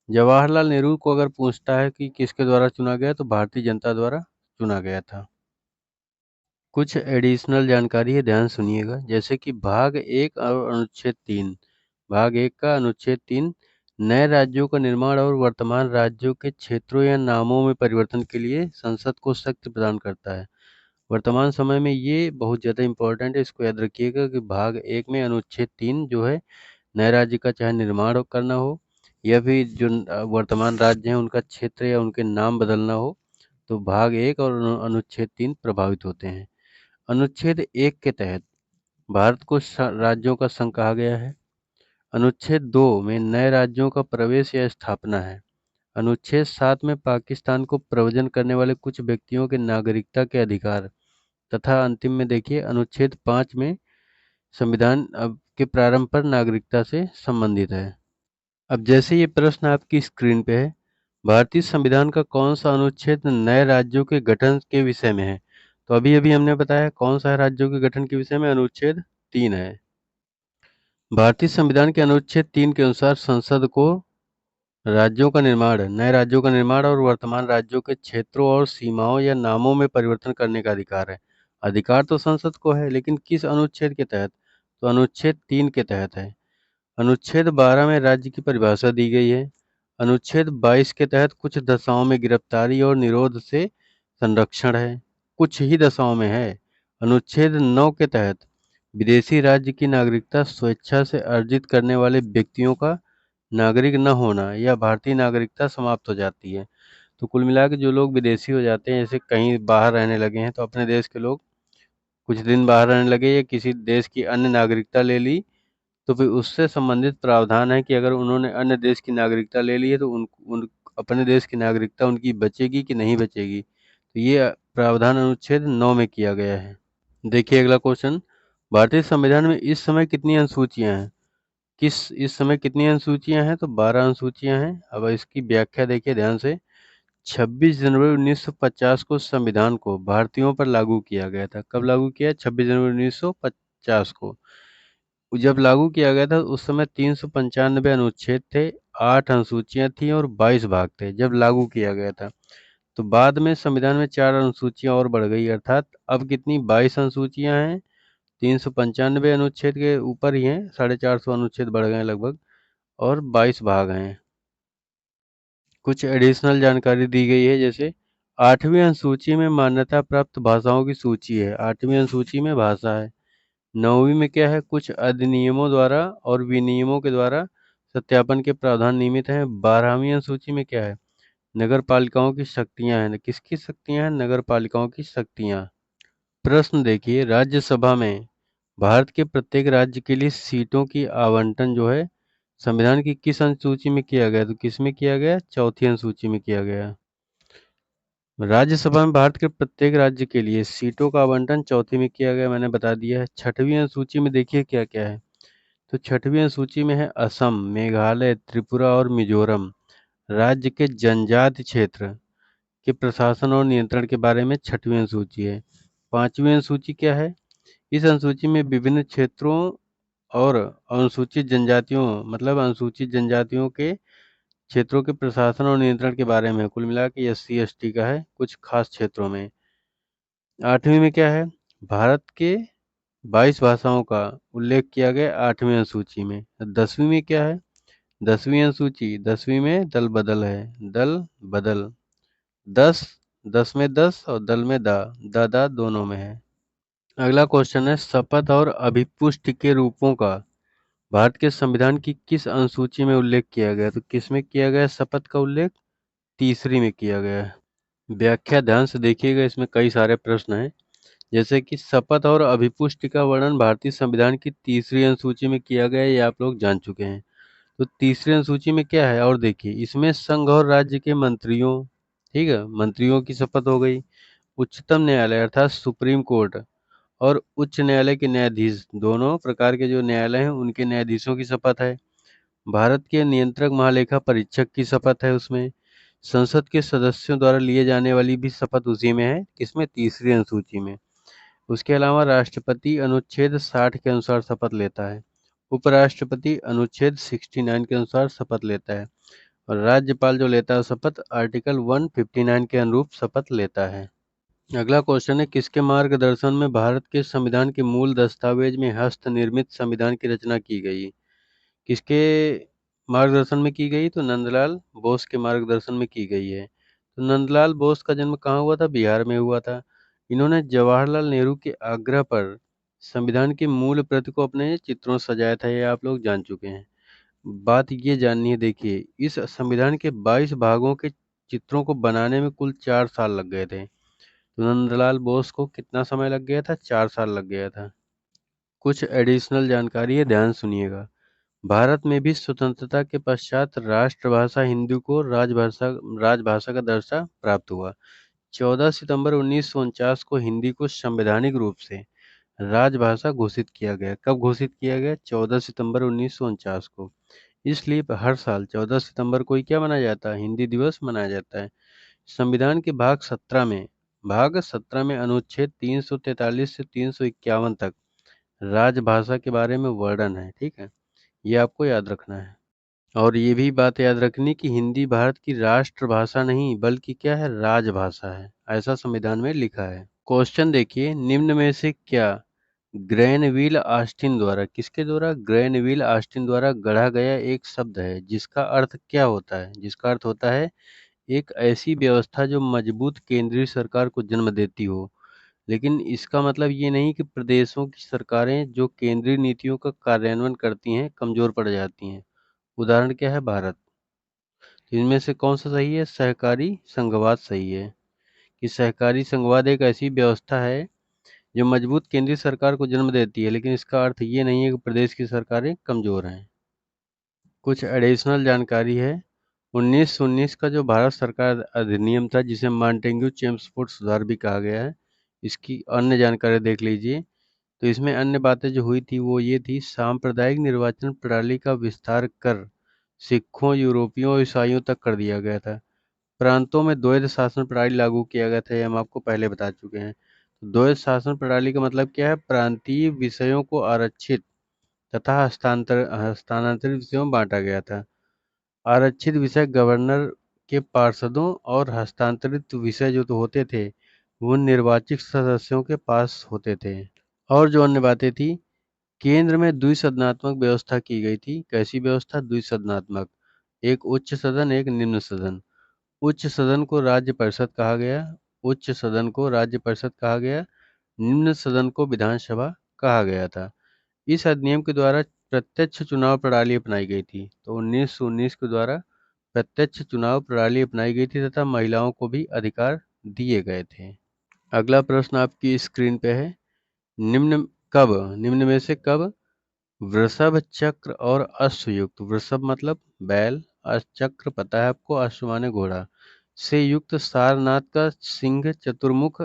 जवाहरलाल नेहरू को अगर पूछता है कि किसके द्वारा चुना गया, तो भारतीय जनता द्वारा चुना गया था। कुछ एडिशनल जानकारी है, ध्यान सुनिएगा। जैसे कि भाग 1 और अनुच्छेद 3। भाग 1 का अनुच्छेद 3 नए राज्यों का निर्माण और वर्तमान राज्यों के क्षेत्रों या नामों में परिवर्तन के लिए संसद को शक्ति प्रदान करता है। वर्तमान समय में ये बहुत ज़्यादा इम्पोर्टेंट है, इसको याद रखिएगा कि भाग 1 में अनुच्छेद 3 जो है, नए राज्य का चाहे निर्माण करना हो या फिर जो वर्तमान राज्य हैं उनका क्षेत्र या उनके नाम बदलना हो, तो भाग 1 और अनुच्छेद 3 प्रभावित होते हैं। अनुच्छेद 1 के तहत भारत को राज्यों का संघ कहा गया है। अनुच्छेद 2 में नए राज्यों का प्रवेश या स्थापना है। अनुच्छेद 7 में पाकिस्तान को प्रव्रजन करने वाले कुछ व्यक्तियों के नागरिकता के अधिकार, तथा अंतिम में देखिए अनुच्छेद 5 में संविधान के प्रारंभ पर नागरिकता से संबंधित है। अब जैसे ये प्रश्न आपकी स्क्रीन पे है, भारतीय संविधान का कौन सा अनुच्छेद नए राज्यों के गठन के विषय में है? तो अभी अभी हमने बताया कौन सा है राज्यों के गठन के विषय में, अनुच्छेद 3 है। भारतीय संविधान के अनुच्छेद 3 के अनुसार संसद को राज्यों का निर्माण, नए राज्यों का निर्माण और वर्तमान राज्यों के क्षेत्रों और सीमाओं या नामों में परिवर्तन करने का अधिकार है। अधिकार तो संसद को है, लेकिन किस अनुच्छेद के तहत? तो अनुच्छेद 3 के तहत है। अनुच्छेद 12 में राज्य की परिभाषा दी गई है। अनुच्छेद 22 के तहत कुछ दशाओं में गिरफ्तारी और निरोध से संरक्षण है, कुछ ही दशाओं में है। अनुच्छेद 9 के तहत विदेशी राज्य की नागरिकता स्वेच्छा से अर्जित करने वाले व्यक्तियों का नागरिक न होना या भारतीय नागरिकता समाप्त हो जाती है। तो कुल मिला के जो लोग विदेशी हो जाते हैं, जैसे कहीं बाहर रहने लगे हैं, तो अपने देश के लोग कुछ दिन बाहर रहने लगे या किसी देश की अन्य नागरिकता ले ली, तो फिर उससे संबंधित प्रावधान है कि अगर उन्होंने अन्य देश की नागरिकता ले ली है, तो उन अपने देश की नागरिकता उनकी बचेगी कि नहीं बचेगी। तो ये प्रावधान अनुच्छेद 9 में किया गया है। देखिए अगला क्वेश्चन, भारतीय संविधान में इस समय कितनी अनुसूचियां हैं? इस समय कितनी अनुसूचियां हैं? तो 12 अनुसूचियां हैं। अब इसकी व्याख्या देखिए ध्यान से। 26 जनवरी 1950 को संविधान को भारतीयों पर लागू किया गया था। कब लागू किया? 26 जनवरी 1950 को। जब लागू किया गया था उस समय 395 अनुच्छेद थे, 8 अनुसूचियां थीं और 22 भाग थे जब लागू किया गया था। तो बाद में संविधान में 4 अनुसूचियां और बढ़ गई, अर्थात अब कितनी? 22 अनुसूचियां हैं। 395 अनुच्छेद के ऊपर ही हैं, 450 अनुच्छेद बढ़ गए लगभग, और 22 भाग हैं। कुछ एडिशनल जानकारी दी गई है, जैसे 8वीं अनुसूची में मान्यता प्राप्त भाषाओं की सूची है। 8वीं अनुसूची में भाषा है। 9वीं में क्या है? कुछ अधिनियमों द्वारा और विनियमों के द्वारा सत्यापन के प्रावधान नियमित हैं। 12वीं अनुसूची में क्या है? नगर पालिकाओं की शक्तियां हैं। किसकी शक्तियां हैं? नगर पालिकाओं की शक्तियां। प्रश्न देखिए, राज्यसभा में भारत के प्रत्येक राज्य के लिए सीटों की आवंटन जो है, संविधान की किस अनुसूची में किया गया? तो किसमें किया गया? चौथी अनुसूची में किया गया। राज्यसभा में भारत के प्रत्येक राज्य के लिए सीटों का आवंटन चौथी में किया गया, मैंने बता दिया है। 6वीं अनुसूची में देखिए क्या क्या है। तो 6वीं अनुसूची में है असम, मेघालय, त्रिपुरा और मिजोरम राज्य के जनजाति क्षेत्र के प्रशासन और नियंत्रण के बारे में 6वीं अनुसूची है। 5वीं अनुसूची क्या है? इस अनुसूची में विभिन्न क्षेत्रों और अनुसूचित जनजातियों, मतलब अनुसूचित जनजातियों के क्षेत्रों के प्रशासन और नियंत्रण के बारे में, कुल मिला के SC ST का है कुछ खास क्षेत्रों में। 8वीं में क्या है? भारत के 22 भाषाओं का उल्लेख किया गया 8वीं अनुसूची में। 10वीं में क्या है? 10वीं अनुसूची, 10वीं में दल बदल है, दल बदल। 10, 10 में 10 और दल में दा दोनों में है। अगला क्वेश्चन है, शपथ और अभिपुष्टि के रूपों का भारत के संविधान की किस अनुसूची में उल्लेख किया गया? तो किस में किया गया शपथ का उल्लेख? तीसरी में किया गया है। व्याख्या ध्यान से देखिएगा, इसमें कई सारे प्रश्न हैं। जैसे कि शपथ और अभिपुष्टि का वर्णन भारतीय संविधान की तीसरी अनुसूची में किया गया है, ये आप लोग जान चुके हैं। तो तीसरी अनुसूची में क्या है? और देखिए, इसमें संघ और राज्य के मंत्रियों, ठीक है, मंत्रियों की शपथ हो गई। उच्चतम न्यायालय अर्थात सुप्रीम कोर्ट और उच्च न्यायालय के न्यायाधीश, दोनों प्रकार के जो न्यायालय हैं उनके न्यायाधीशों की शपथ है। भारत के नियंत्रक महालेखा परीक्षक की शपथ है उसमें। संसद के सदस्यों द्वारा लिए जाने वाली भी शपथ उसी में है, किसमें? तीसरी अनुसूची में। उसके अलावा राष्ट्रपति अनुच्छेद 60 के अनुसार शपथ लेता है। उपराष्ट्रपति अनुच्छेद 69 के अनुसार शपथ लेता है। और राज्यपाल जो लेता है शपथ आर्टिकल 159 के अनुरूप शपथ लेता है। अगला क्वेश्चन है, किसके मार्गदर्शन में भारत के संविधान के मूल दस्तावेज में हस्त निर्मित संविधान की रचना की गई? किसके मार्गदर्शन में की गई? तो नंदलाल बोस के मार्गदर्शन में की गई है। तो नंदलाल बोस का जन्म कहाँ हुआ था? बिहार में हुआ था। इन्होंने जवाहरलाल नेहरू के आग्रह पर संविधान की मूल प्रति को अपने चित्रों से सजाया था, ये आप लोग जान चुके हैं। बात ये जाननी है, देखिए इस संविधान के 22 भागों के चित्रों को बनाने में कुल 4 साल लग गए थे। तो नंदलाल बोस को कितना समय लग गया था? 4 साल लग गया था। कुछ एडिशनल जानकारी है, ध्यान सुनिएगा। भारत में भी स्वतंत्रता के पश्चात राष्ट्रभाषा हिंदी को राजभाषा का दर्जा प्राप्त हुआ। 14 सितंबर 1949 को हिंदी को संवैधानिक रूप से राजभाषा घोषित किया गया। कब घोषित किया गया? 14 सितंबर 1949 को। इसलिए हर साल 14 सितंबर को ही क्या मनाया जाता है? हिंदी दिवस मनाया जाता है। संविधान के भाग 17 में अनुच्छेद 343 से 351 तक राजभाषा के बारे में वर्णन है। ठीक है, ये आपको याद रखना है। और ये भी बात याद रखनी कि हिंदी भारत की राष्ट्रभाषा नहीं बल्कि क्या है? राजभाषा है, ऐसा संविधान में लिखा है। क्वेश्चन देखिए, निम्न में से क्या ग्रैनविल ऑस्टिन द्वारा, किसके द्वारा? ग्रैनविल ऑस्टिन द्वारा गढ़ा गया एक शब्द है जिसका अर्थ क्या होता है? जिसका अर्थ होता है एक ऐसी व्यवस्था जो मजबूत केंद्रीय सरकार को जन्म देती हो। लेकिन इसका मतलब ये नहीं कि प्रदेशों की सरकारें जो केंद्रीय नीतियों का कार्यान्वयन करती हैं कमजोर पड़ जाती हैं। उदाहरण क्या है? भारत। तो इनमें से कौन सा सही है? सहकारी संघवाद सही है। कि सहकारी संघवाद एक ऐसी व्यवस्था है जो मजबूत केंद्रीय सरकार को जन्म देती है, लेकिन इसका अर्थ ये नहीं है कि प्रदेश की सरकारें कमजोर हैं। कुछ एडिशनल जानकारी है। 1919 का जो भारत सरकार अधिनियम था जिसे मॉन्टेग्यू चेम्सफोर्ड सुधार भी कहा गया है, इसकी अन्य जानकारी देख लीजिए। तो इसमें अन्य बातें जो हुई थी वो ये थी, सांप्रदायिक निर्वाचन प्रणाली का विस्तार कर सिखों, यूरोपियों और ईसाइयों तक कर दिया गया था। प्रांतों में द्वैध शासन प्रणाली लागू किया गया था, ये हम आपको पहले बता चुके हैं। तो द्वैध शासन प्रणाली का मतलब क्या है? प्रांतीय विषयों को आरक्षित तथा हस्तांतरित विषयों में बांटा गया था। आरक्षित विषय गवर्नर के पार्षदों और हस्तांतरित विषय जो तो होते थे वो निर्वाचित सदस्यों के पास होते थे। और जो अन्य बातें थी, केंद्र में द्विसदनात्मक व्यवस्था की गई थी। कैसी व्यवस्था? द्विसदनात्मक। एक उच्च सदन, एक निम्न सदन। उच्च सदन को राज्य परिषद कहा गया। उच्च सदन को राज्य परिषद कहा गया। निम्न सदन को विधानसभा कहा गया था। इस अधिनियम के द्वारा प्रत्यक्ष चुनाव प्रणाली अपनाई गई थी। तो 1919 के द्वारा प्रत्यक्ष चुनाव प्रणाली अपनाई गई थी तथा महिलाओं को भी अधिकार दिए गए थे। अगला प्रश्न आपकी स्क्रीन पे है, निम्न में से कब वृषभ, चक्र और अश्वयुक्त, वृषभ मतलब बैल, चक्र पता है आपको, अश्व माने घोड़ा, से युक्त सारनाथ का सिंह चतुर्मुख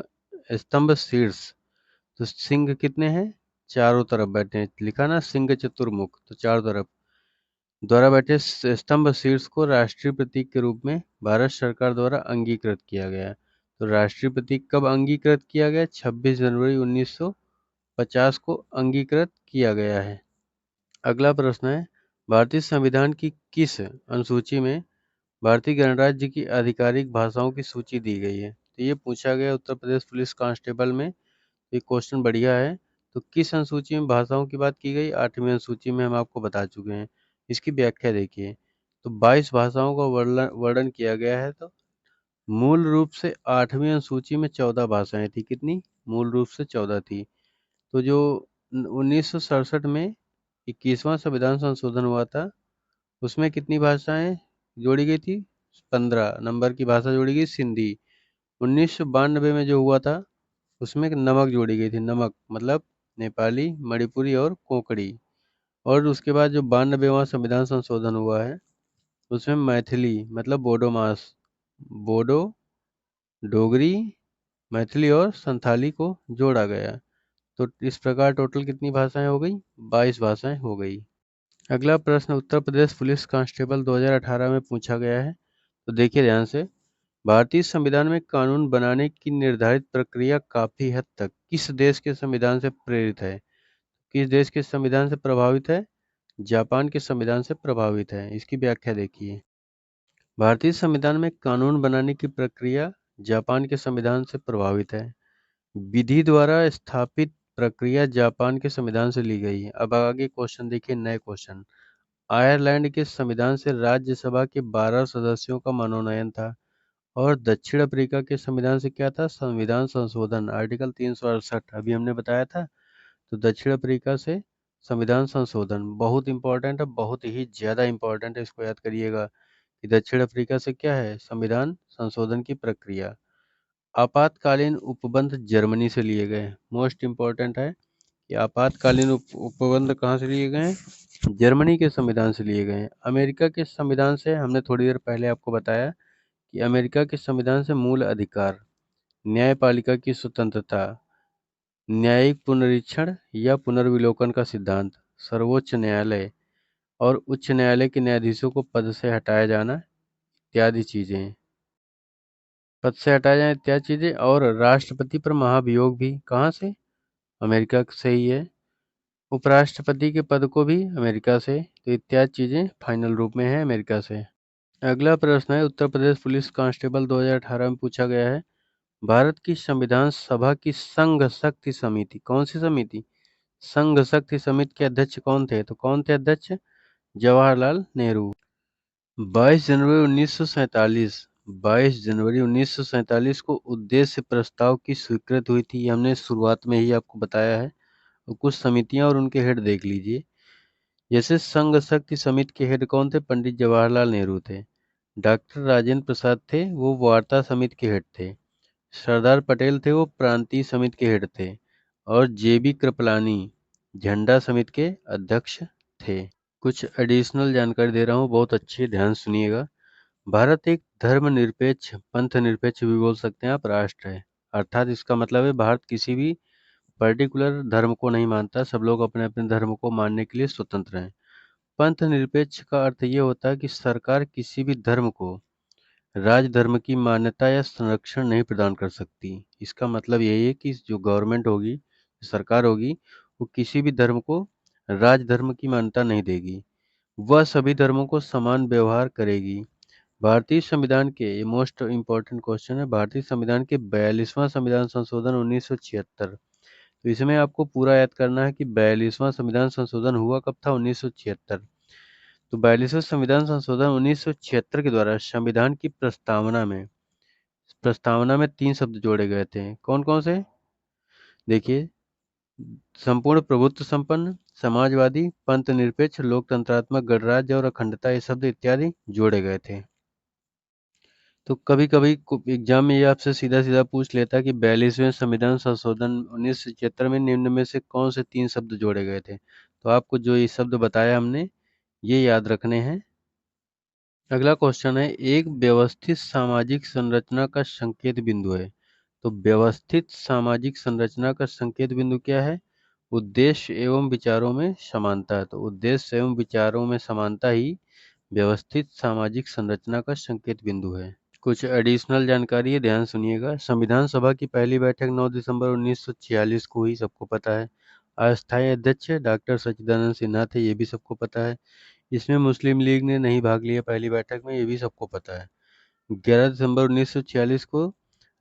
स्तंभ शीर्ष। तो सिंह कितने हैं? चारों तरफ बैठे हैं, लिखा ना सिंह चतुर्मुख, तो चारों तरफ द्वारा बैठे स्तंभ शीर्ष को राष्ट्रीय प्रतीक के रूप में भारत सरकार द्वारा अंगीकृत किया गया। तो राष्ट्रीय प्रतीक कब अंगीकृत किया गया? 26 जनवरी 1950 को अंगीकृत किया गया है। अगला प्रश्न है, भारतीय संविधान की किस अनुसूची में भारतीय गणराज्य की आधिकारिक भाषाओं की सूची दी गई है? तो ये पूछा गया उत्तर प्रदेश पुलिस कांस्टेबल में। ये क्वेश्चन बढ़िया है। तो किस अनुसूची में भाषाओं की बात की गई? 8वीं अनुसूची में, हम आपको बता चुके हैं। इसकी व्याख्या देखिए, तो 22 भाषाओं का वर्णन किया गया है। तो मूल रूप से 8वीं अनुसूची में 14 भाषाएं थी। कितनी? मूल रूप से 14 थी। तो जो 1967 में 21वां संविधान संशोधन हुआ था उसमें कितनी भाषाएं जोड़ी गई थी? 15 नंबर की भाषा जोड़ी गई, सिंधी। 1992 में जो हुआ था उसमें नमक जोड़ी गई थी, नमक मतलब नेपाली, मणिपुरी और कोंकणी। और उसके बाद जो 92वां संविधान संशोधन हुआ है उसमें मैथिली मतलब बोडोमास, बोडो, डोगरी, मैथिली और संथाली को जोड़ा गया। तो इस प्रकार टोटल कितनी भाषाएं हो गई? 22 भाषाएं हो गई। अगला प्रश्न उत्तर प्रदेश पुलिस कांस्टेबल 2018 में पूछा गया है। तो देखिए ध्यान से, भारतीय संविधान में कानून बनाने की निर्धारित प्रक्रिया काफी हद तक किस देश के संविधान से प्रेरित है? किस देश के संविधान से प्रभावित है? जापान के संविधान से प्रभावित है। इसकी व्याख्या देखिए। भारतीय संविधान में कानून बनाने की प्रक्रिया जापान के संविधान से प्रभावित है। विधि द्वारा स्थापित प्रक्रिया जापान के संविधान से ली गई है। अब आगे क्वेश्चन देखिए, नए क्वेश्चन। आयरलैंड के संविधान से राज्यसभा के 12 सदस्यों का मनोनयन था और दक्षिण अफ्रीका के संविधान से क्या था? संविधान संशोधन, आर्टिकल 368 अभी हमने बताया था। तो दक्षिण अफ्रीका से संविधान संशोधन बहुत इंपॉर्टेंट है, बहुत ही ज्यादा इंपॉर्टेंट है, इसको याद करिएगा कि दक्षिण अफ्रीका से क्या है? संविधान संशोधन की प्रक्रिया। आपातकालीन उपबंध जर्मनी से लिए गए, मोस्ट इंपॉर्टेंट है कि आपातकालीन उपबंध कहाँ से लिए गए हैं? जर्मनी के संविधान से लिए गए हैं। अमेरिका के संविधान से हमने थोड़ी देर पहले आपको बताया कि अमेरिका के संविधान से मूल अधिकार, न्यायपालिका की स्वतंत्रता, न्यायिक पुनरीक्षण या पुनर्विलोकन का सिद्धांत, सर्वोच्च न्यायालय और उच्च न्यायालय के न्यायाधीशों को पद से हटाया जाना इत्यादि चीजें, पद से हटाया जाए इत्यादि चीजें। और राष्ट्रपति पर महाभियोग भी कहाँ से? अमेरिका से ही है। उपराष्ट्रपति के पद को भी अमेरिका से, तो इत्यादि चीजें फाइनल रूप में है अमेरिका से। अगला प्रश्न है, उत्तर प्रदेश पुलिस कांस्टेबल 2018 में पूछा गया है, भारत की संविधान सभा की संघ शक्ति समिति, कौन सी समिति? संघ शक्ति समिति के अध्यक्ष कौन थे? तो कौन थे अध्यक्ष? जवाहरलाल नेहरू। 22 जनवरी 1947, 22 जनवरी 1947 को उद्देश्य प्रस्ताव की स्वीकृति हुई थी, हमने शुरुआत में ही आपको बताया है। और कुछ समितियां और उनके हेड देख लीजिए। जैसे संघ शक्ति समिति के हेड कौन थे? पंडित जवाहरलाल नेहरू थे। डॉक्टर राजेंद्र प्रसाद थे, वो वार्ता समिति के हेड थे। सरदार पटेल थे, वो प्रांतीय समिति के हेड थे। और जेबी कृपलानी झंडा समिति के अध्यक्ष थे। कुछ एडिशनल जानकारी दे रहा हूँ, बहुत अच्छे ध्यान सुनिएगा। भारत एक धर्मनिरपेक्ष, पंथ निरपेक्ष भी बोल सकते हैं आप, राष्ट्र है। अर्थात इसका मतलब है भारत किसी भी पर्टिकुलर धर्म को नहीं मानता, सब लोग अपने अपने धर्म को मानने के लिए स्वतंत्र हैं। पंथ निरपेक्ष का अर्थ ये होता है कि सरकार किसी भी धर्म को राजधर्म की मान्यता या संरक्षण नहीं प्रदान कर सकती। इसका मतलब यही है कि जो गवर्नमेंट होगी, सरकार होगी, वो किसी भी धर्म को राजधर्म की मान्यता नहीं देगी, वह सभी धर्मों को समान व्यवहार करेगी। भारतीय संविधान के, ये मोस्ट इम्पोर्टेंट क्वेश्चन है, भारतीय संविधान के 42वां संविधान संशोधन 1976, तो इसमें आपको पूरा याद करना है कि 42वां संविधान संशोधन हुआ कब था? 1976। तो 42वां संविधान संशोधन 1976 के द्वारा संविधान की प्रस्तावना में 3 शब्द जोड़े गए थे। कौन कौन से? देखिए, संपूर्ण प्रभुत्व संपन्न, समाजवादी, पंथ निरपेक्ष, लोकतंत्रात्मक गणराज्य और अखंडता, ये शब्द इत्यादि जोड़े गए थे। तो कभी कभी एग्जाम में ये आपसे सीधा सीधा पूछ लेता है कि 42वें संविधान संशोधन 1976 में निम्न में से कौन से 3 शब्द जोड़े गए थे? तो आपको जो ये शब्द बताया हमने, ये याद रखने हैं। अगला क्वेश्चन है, एक व्यवस्थित सामाजिक संरचना का संकेत बिंदु है। तो व्यवस्थित सामाजिक संरचना का संकेत बिंदु क्या है? उद्देश्य एवं विचारों में समानता। तो उद्देश्य एवं विचारों में समानता ही व्यवस्थित सामाजिक संरचना का संकेत बिंदु है। कुछ एडिशनल जानकारी है, ध्यान सुनिएगा। संविधान सभा की पहली बैठक 9 दिसंबर 1946 को हुई, सबको पता है। अस्थायी अध्यक्ष डॉक्टर सच्चिदानंद सिन्हा थे, ये भी सबको पता है। इसमें मुस्लिम लीग ने नहीं भाग लिया पहली बैठक में, ये भी सबको पता है। 11 दिसंबर 1946 को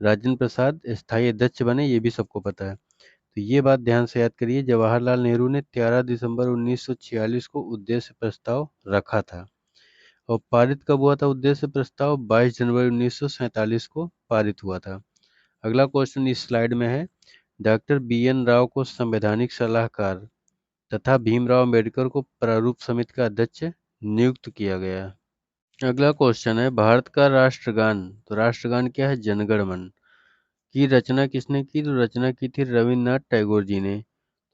राजेंद्र प्रसाद स्थायी अध्यक्ष बने, ये भी सबको पता है। तो ये बात ध्यान से याद करिए, जवाहरलाल नेहरू ने 13 दिसंबर 1946 को उद्देश्य प्रस्ताव रखा था। और पारित कब हुआ था उद्देश्य प्रस्ताव? 22 जनवरी 1947 को पारित हुआ था। अगला क्वेश्चन इस स्लाइड में है, डॉक्टर बी.एन. राव को संवैधानिक सलाहकार तथा भीमराव अम्बेडकर को प्रारूप समिति का अध्यक्ष नियुक्त किया गया। अगला क्वेश्चन है, भारत का राष्ट्रगान, तो राष्ट्रगान क्या है? जनगण मन, की रचना किसने की? तो रचना की थी रविन्द्रनाथ टैगोर जी ने।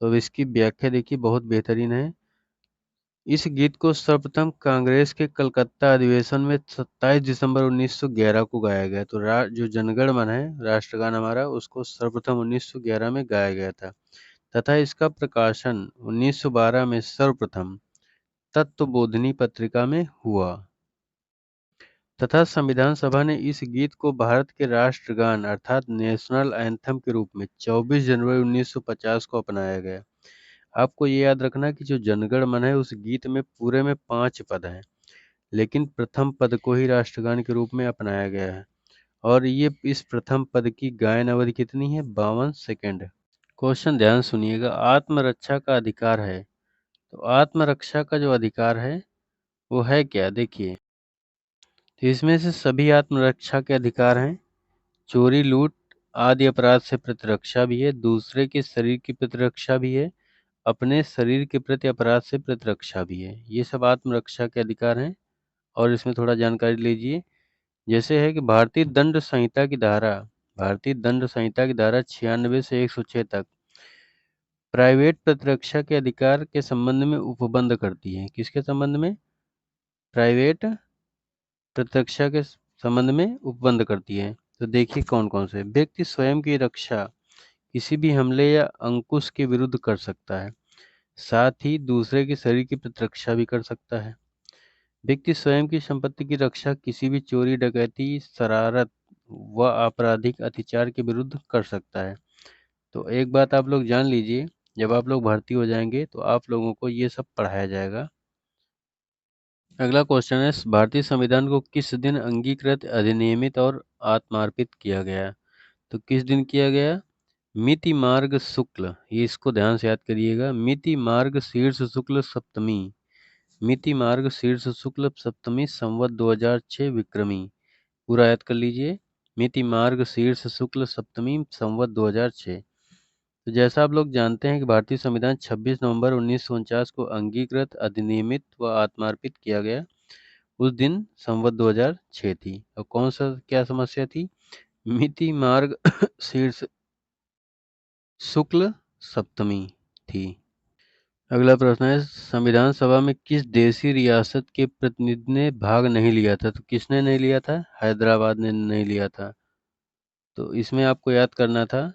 तो अब इसकी व्याख्या देखिए, बहुत बेहतरीन है। इस गीत को सर्वप्रथम कांग्रेस के कलकत्ता अधिवेशन में 27 दिसंबर 1911 को गाया गया। तो जो जनगण मन है, राष्ट्रगान हमारा, उसको सर्वप्रथम 1911 में गाया गया था तथा इसका प्रकाशन 1912 में सर्वप्रथम तत्वबोधिनी पत्रिका में हुआ तथा संविधान सभा ने इस गीत को भारत के राष्ट्रगान अर्थात नेशनल एंथम के रूप में 24 जनवरी 1950 को अपनाया गया। आपको ये याद रखना कि जो जनगण मन है, उस गीत में पूरे में 5 पद हैं। लेकिन प्रथम पद को ही राष्ट्रगान के रूप में अपनाया गया है। और ये इस प्रथम पद की गायन अवधि कितनी है? 52 सेकंड। क्वेश्चन ध्यान सुनिएगा, आत्मरक्षा का अधिकार है, तो आत्मरक्षा का जो अधिकार है वो है क्या? देखिए, तो इसमें से सभी आत्मरक्षा के अधिकार हैं। चोरी, लूट आदि अपराध से प्रतिरक्षा भी है, दूसरे के शरीर की प्रतिरक्षा भी है, अपने शरीर के प्रति अपराध से प्रतिरक्षा भी है। ये सब आत्मरक्षा के अधिकार हैं। और इसमें थोड़ा जानकारी लीजिए। जैसे है कि भारतीय दंड संहिता की धारा 96 से 106 तक प्राइवेट प्रतिरक्षा के अधिकार के संबंध में उपबंध करती है। किसके संबंध में? प्राइवेट प्रतिरक्षा के संबंध में उपबंध करती है। तो देखिए कौन कौन से। व्यक्ति स्वयं की रक्षा किसी भी हमले या अंकुश के विरुद्ध कर सकता है, साथ ही दूसरे के शरीर की प्रतिरक्षा भी कर सकता है। व्यक्ति स्वयं की संपत्ति की रक्षा किसी भी चोरी, डकैती, शरारत व आपराधिक अत्याचार के विरुद्ध कर सकता है। तो एक बात आप लोग जान लीजिए, जब आप लोग भर्ती हो जाएंगे तो आप लोगों को ये सब पढ़ाया जाएगा। अगला क्वेश्चन है, भारतीय संविधान को किस दिन अंगीकृत, अधिनियमित और आत्मार्पित किया गया? तो किस दिन किया गया? मिति मार्ग शुक्ल, ये इसको ध्यान से याद करिएगा, मिति मार्ग शीर्ष शुक्ल सप्तमी, मिति मार्ग शीर्ष शुक्ल सप्तमी संवत 2006 विक्रमी। पूरा याद कर लीजिए, मिति मार्ग शीर्ष शुक्ल सप्तमी संवत 2006। तो जैसा आप लोग जानते हैं कि भारतीय संविधान 26 नवंबर 1949 को अंगीकृत, अधिनियमित व आत्मार्पित किया गया। उस दिन संवत 2006 थी। और कौन सा क्या समस्या थी? मिति मार्ग शीर्ष शुक्ल सप्तमी थी। अगला प्रश्न है, संविधान सभा में किस देशी रियासत के प्रतिनिधि ने भाग नहीं लिया था? तो किसने नहीं लिया था? हैदराबाद ने नहीं लिया था। तो इसमें आपको याद करना था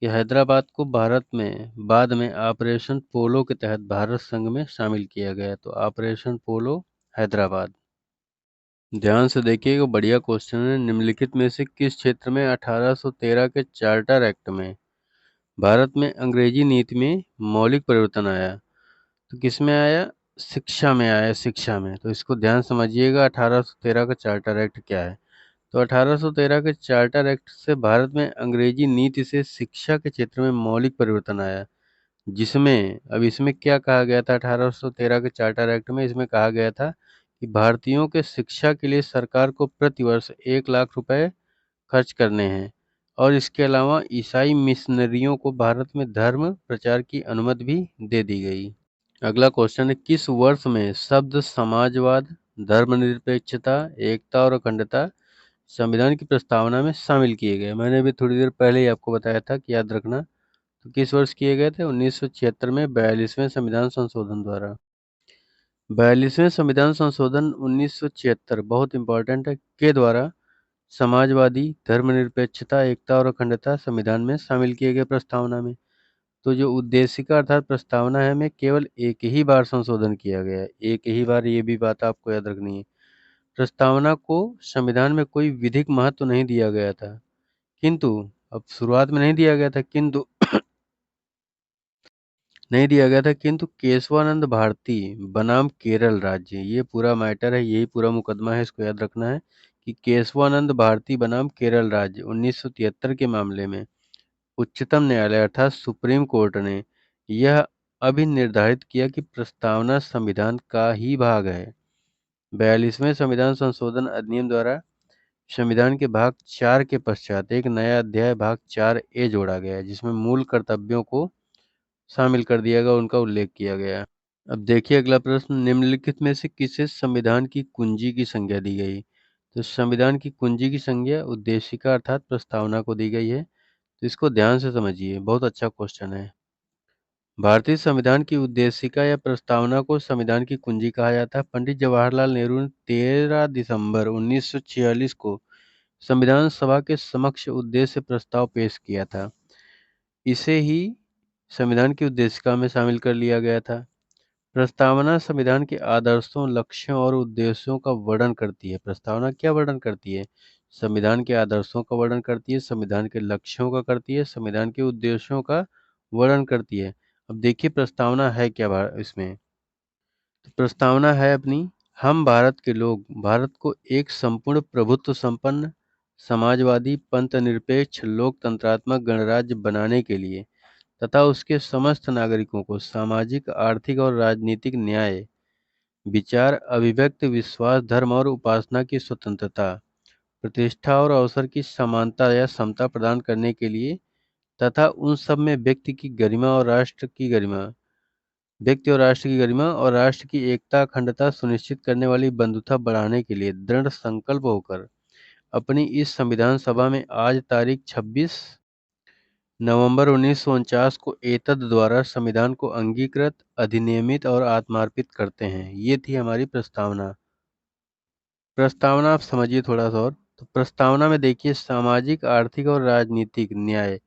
कि हैदराबाद को भारत में बाद में ऑपरेशन पोलो के तहत भारत संघ में शामिल किया गया। तो ऑपरेशन पोलो हैदराबाद। ध्यान से देखिएगा, बढ़िया क्वेश्चन है। निम्नलिखित में से किस क्षेत्र में 1813 के चार्टर एक्ट में भारत में अंग्रेजी नीति में मौलिक परिवर्तन आया? तो किस में आया? शिक्षा में आया, शिक्षा में। तो इसको ध्यान समझिएगा, 1813 का चार्टर एक्ट क्या है। तो 1813 के चार्टर एक्ट से भारत में अंग्रेजी नीति से शिक्षा के क्षेत्र में मौलिक परिवर्तन आया, जिसमें अब इसमें क्या कहा गया था? 1813 के चार्टर एक्ट में इसमें कहा गया था कि भारतीयों के शिक्षा के लिए सरकार को प्रतिवर्ष 1 लाख रुपए खर्च करने हैं, और इसके अलावा ईसाई मिशनरियों को भारत में धर्म प्रचार की अनुमति भी दे दी गई। अगला क्वेश्चन है, किस वर्ष में शब्द समाजवाद, धर्मनिरपेक्षता, एकता और अखंडता संविधान की प्रस्तावना में शामिल किए गए? मैंने भी थोड़ी देर पहले ही आपको बताया था कि याद रखना। तो किस वर्ष किए गए थे? 1976 में 42वें संविधान संशोधन द्वारा। 42वें संविधान संशोधन 1976 बहुत इंपॉर्टेंट है, के द्वारा समाजवादी, धर्मनिरपेक्षता, एकता और अखंडता संविधान में शामिल किए गए प्रस्तावना में। तो जो उद्देशिका अर्थात प्रस्तावना है में केवल एक ही बार संशोधन किया गया है, एक ही बार, ये भी बात आपको याद रखनी है। प्रस्तावना को संविधान में कोई विधिक महत्व नहीं दिया गया था, किंतु अब शुरुआत में नहीं दिया गया था, किंतु केशवानंद भारती बनाम केरल राज्य, ये पूरा मैटर है, यही पूरा मुकदमा है, इसको याद रखना है कि केशवानंद भारती बनाम केरल राज्य 1973 के मामले में उच्चतम न्यायालय अर्थात सुप्रीम कोर्ट ने यह अभी निर्धारित किया कि प्रस्तावना संविधान का ही भाग है। 42वें संविधान संशोधन अधिनियम द्वारा संविधान के भाग 4 के पश्चात एक नया अध्याय भाग 4A जोड़ा गया है, जिसमें मूल कर्तव्यों को शामिल कर दिया गया, उनका उल्लेख किया गया। अब देखिए अगला प्रश्न, निम्नलिखित में से किसे संविधान की कुंजी की संज्ञा दी गई? तो संविधान की कुंजी की संज्ञा उद्देशिका अर्थात प्रस्तावना को दी गई है। तो इसको ध्यान से समझिए, बहुत अच्छा क्वेश्चन है। भारतीय संविधान की उद्देशिका या प्रस्तावना को संविधान की कुंजी कहा जाता है। पंडित जवाहरलाल नेहरू ने 13 दिसंबर 1946 को संविधान सभा के समक्ष उद्देश्य प्रस्ताव पेश किया था। इसे ही संविधान की उद्देशिका में शामिल कर लिया गया था। प्रस्तावना संविधान के आदर्शों, लक्ष्यों और उद्देश्यों का वर्णन करती है। प्रस्तावना क्या वर्णन करती है? संविधान के आदर्शों का वर्णन करती है, संविधान के लक्ष्यों का करती है, संविधान के उद्देश्यों का वर्णन करती है। अब देखिए प्रस्तावना है क्या इसमें। तो प्रस्तावना है अपनी हम भारत के लोग भारत को एक संपूर्ण प्रभुत्व संपन्न समाजवादी पंथनिरपेक्ष लोकतंत्रात्मक गणराज्य बनाने के लिए तथा उसके समस्त नागरिकों को सामाजिक आर्थिक और राजनीतिक न्याय विचार अभिव्यक्ति विश्वास धर्म और उपासना की स्वतंत्रता प्रतिष्ठा और अवसर की समानता या समता प्रदान करने के लिए तथा उन सब में व्यक्ति और राष्ट्र की गरिमा और राष्ट्र की एकता अखंडता सुनिश्चित करने वाली बंधुता बढ़ाने के लिए दृढ़ संकल्प होकर अपनी इस संविधान सभा में आज तारीख 26 नवंबर 1949 को एतद द्वारा संविधान को अंगीकृत अधिनियमित और आत्मार्पित करते हैं। ये थी हमारी प्रस्तावना। प्रस्तावना आप समझिए थोड़ा सा और। तो प्रस्तावना में देखिए सामाजिक आर्थिक और राजनीतिक न्याय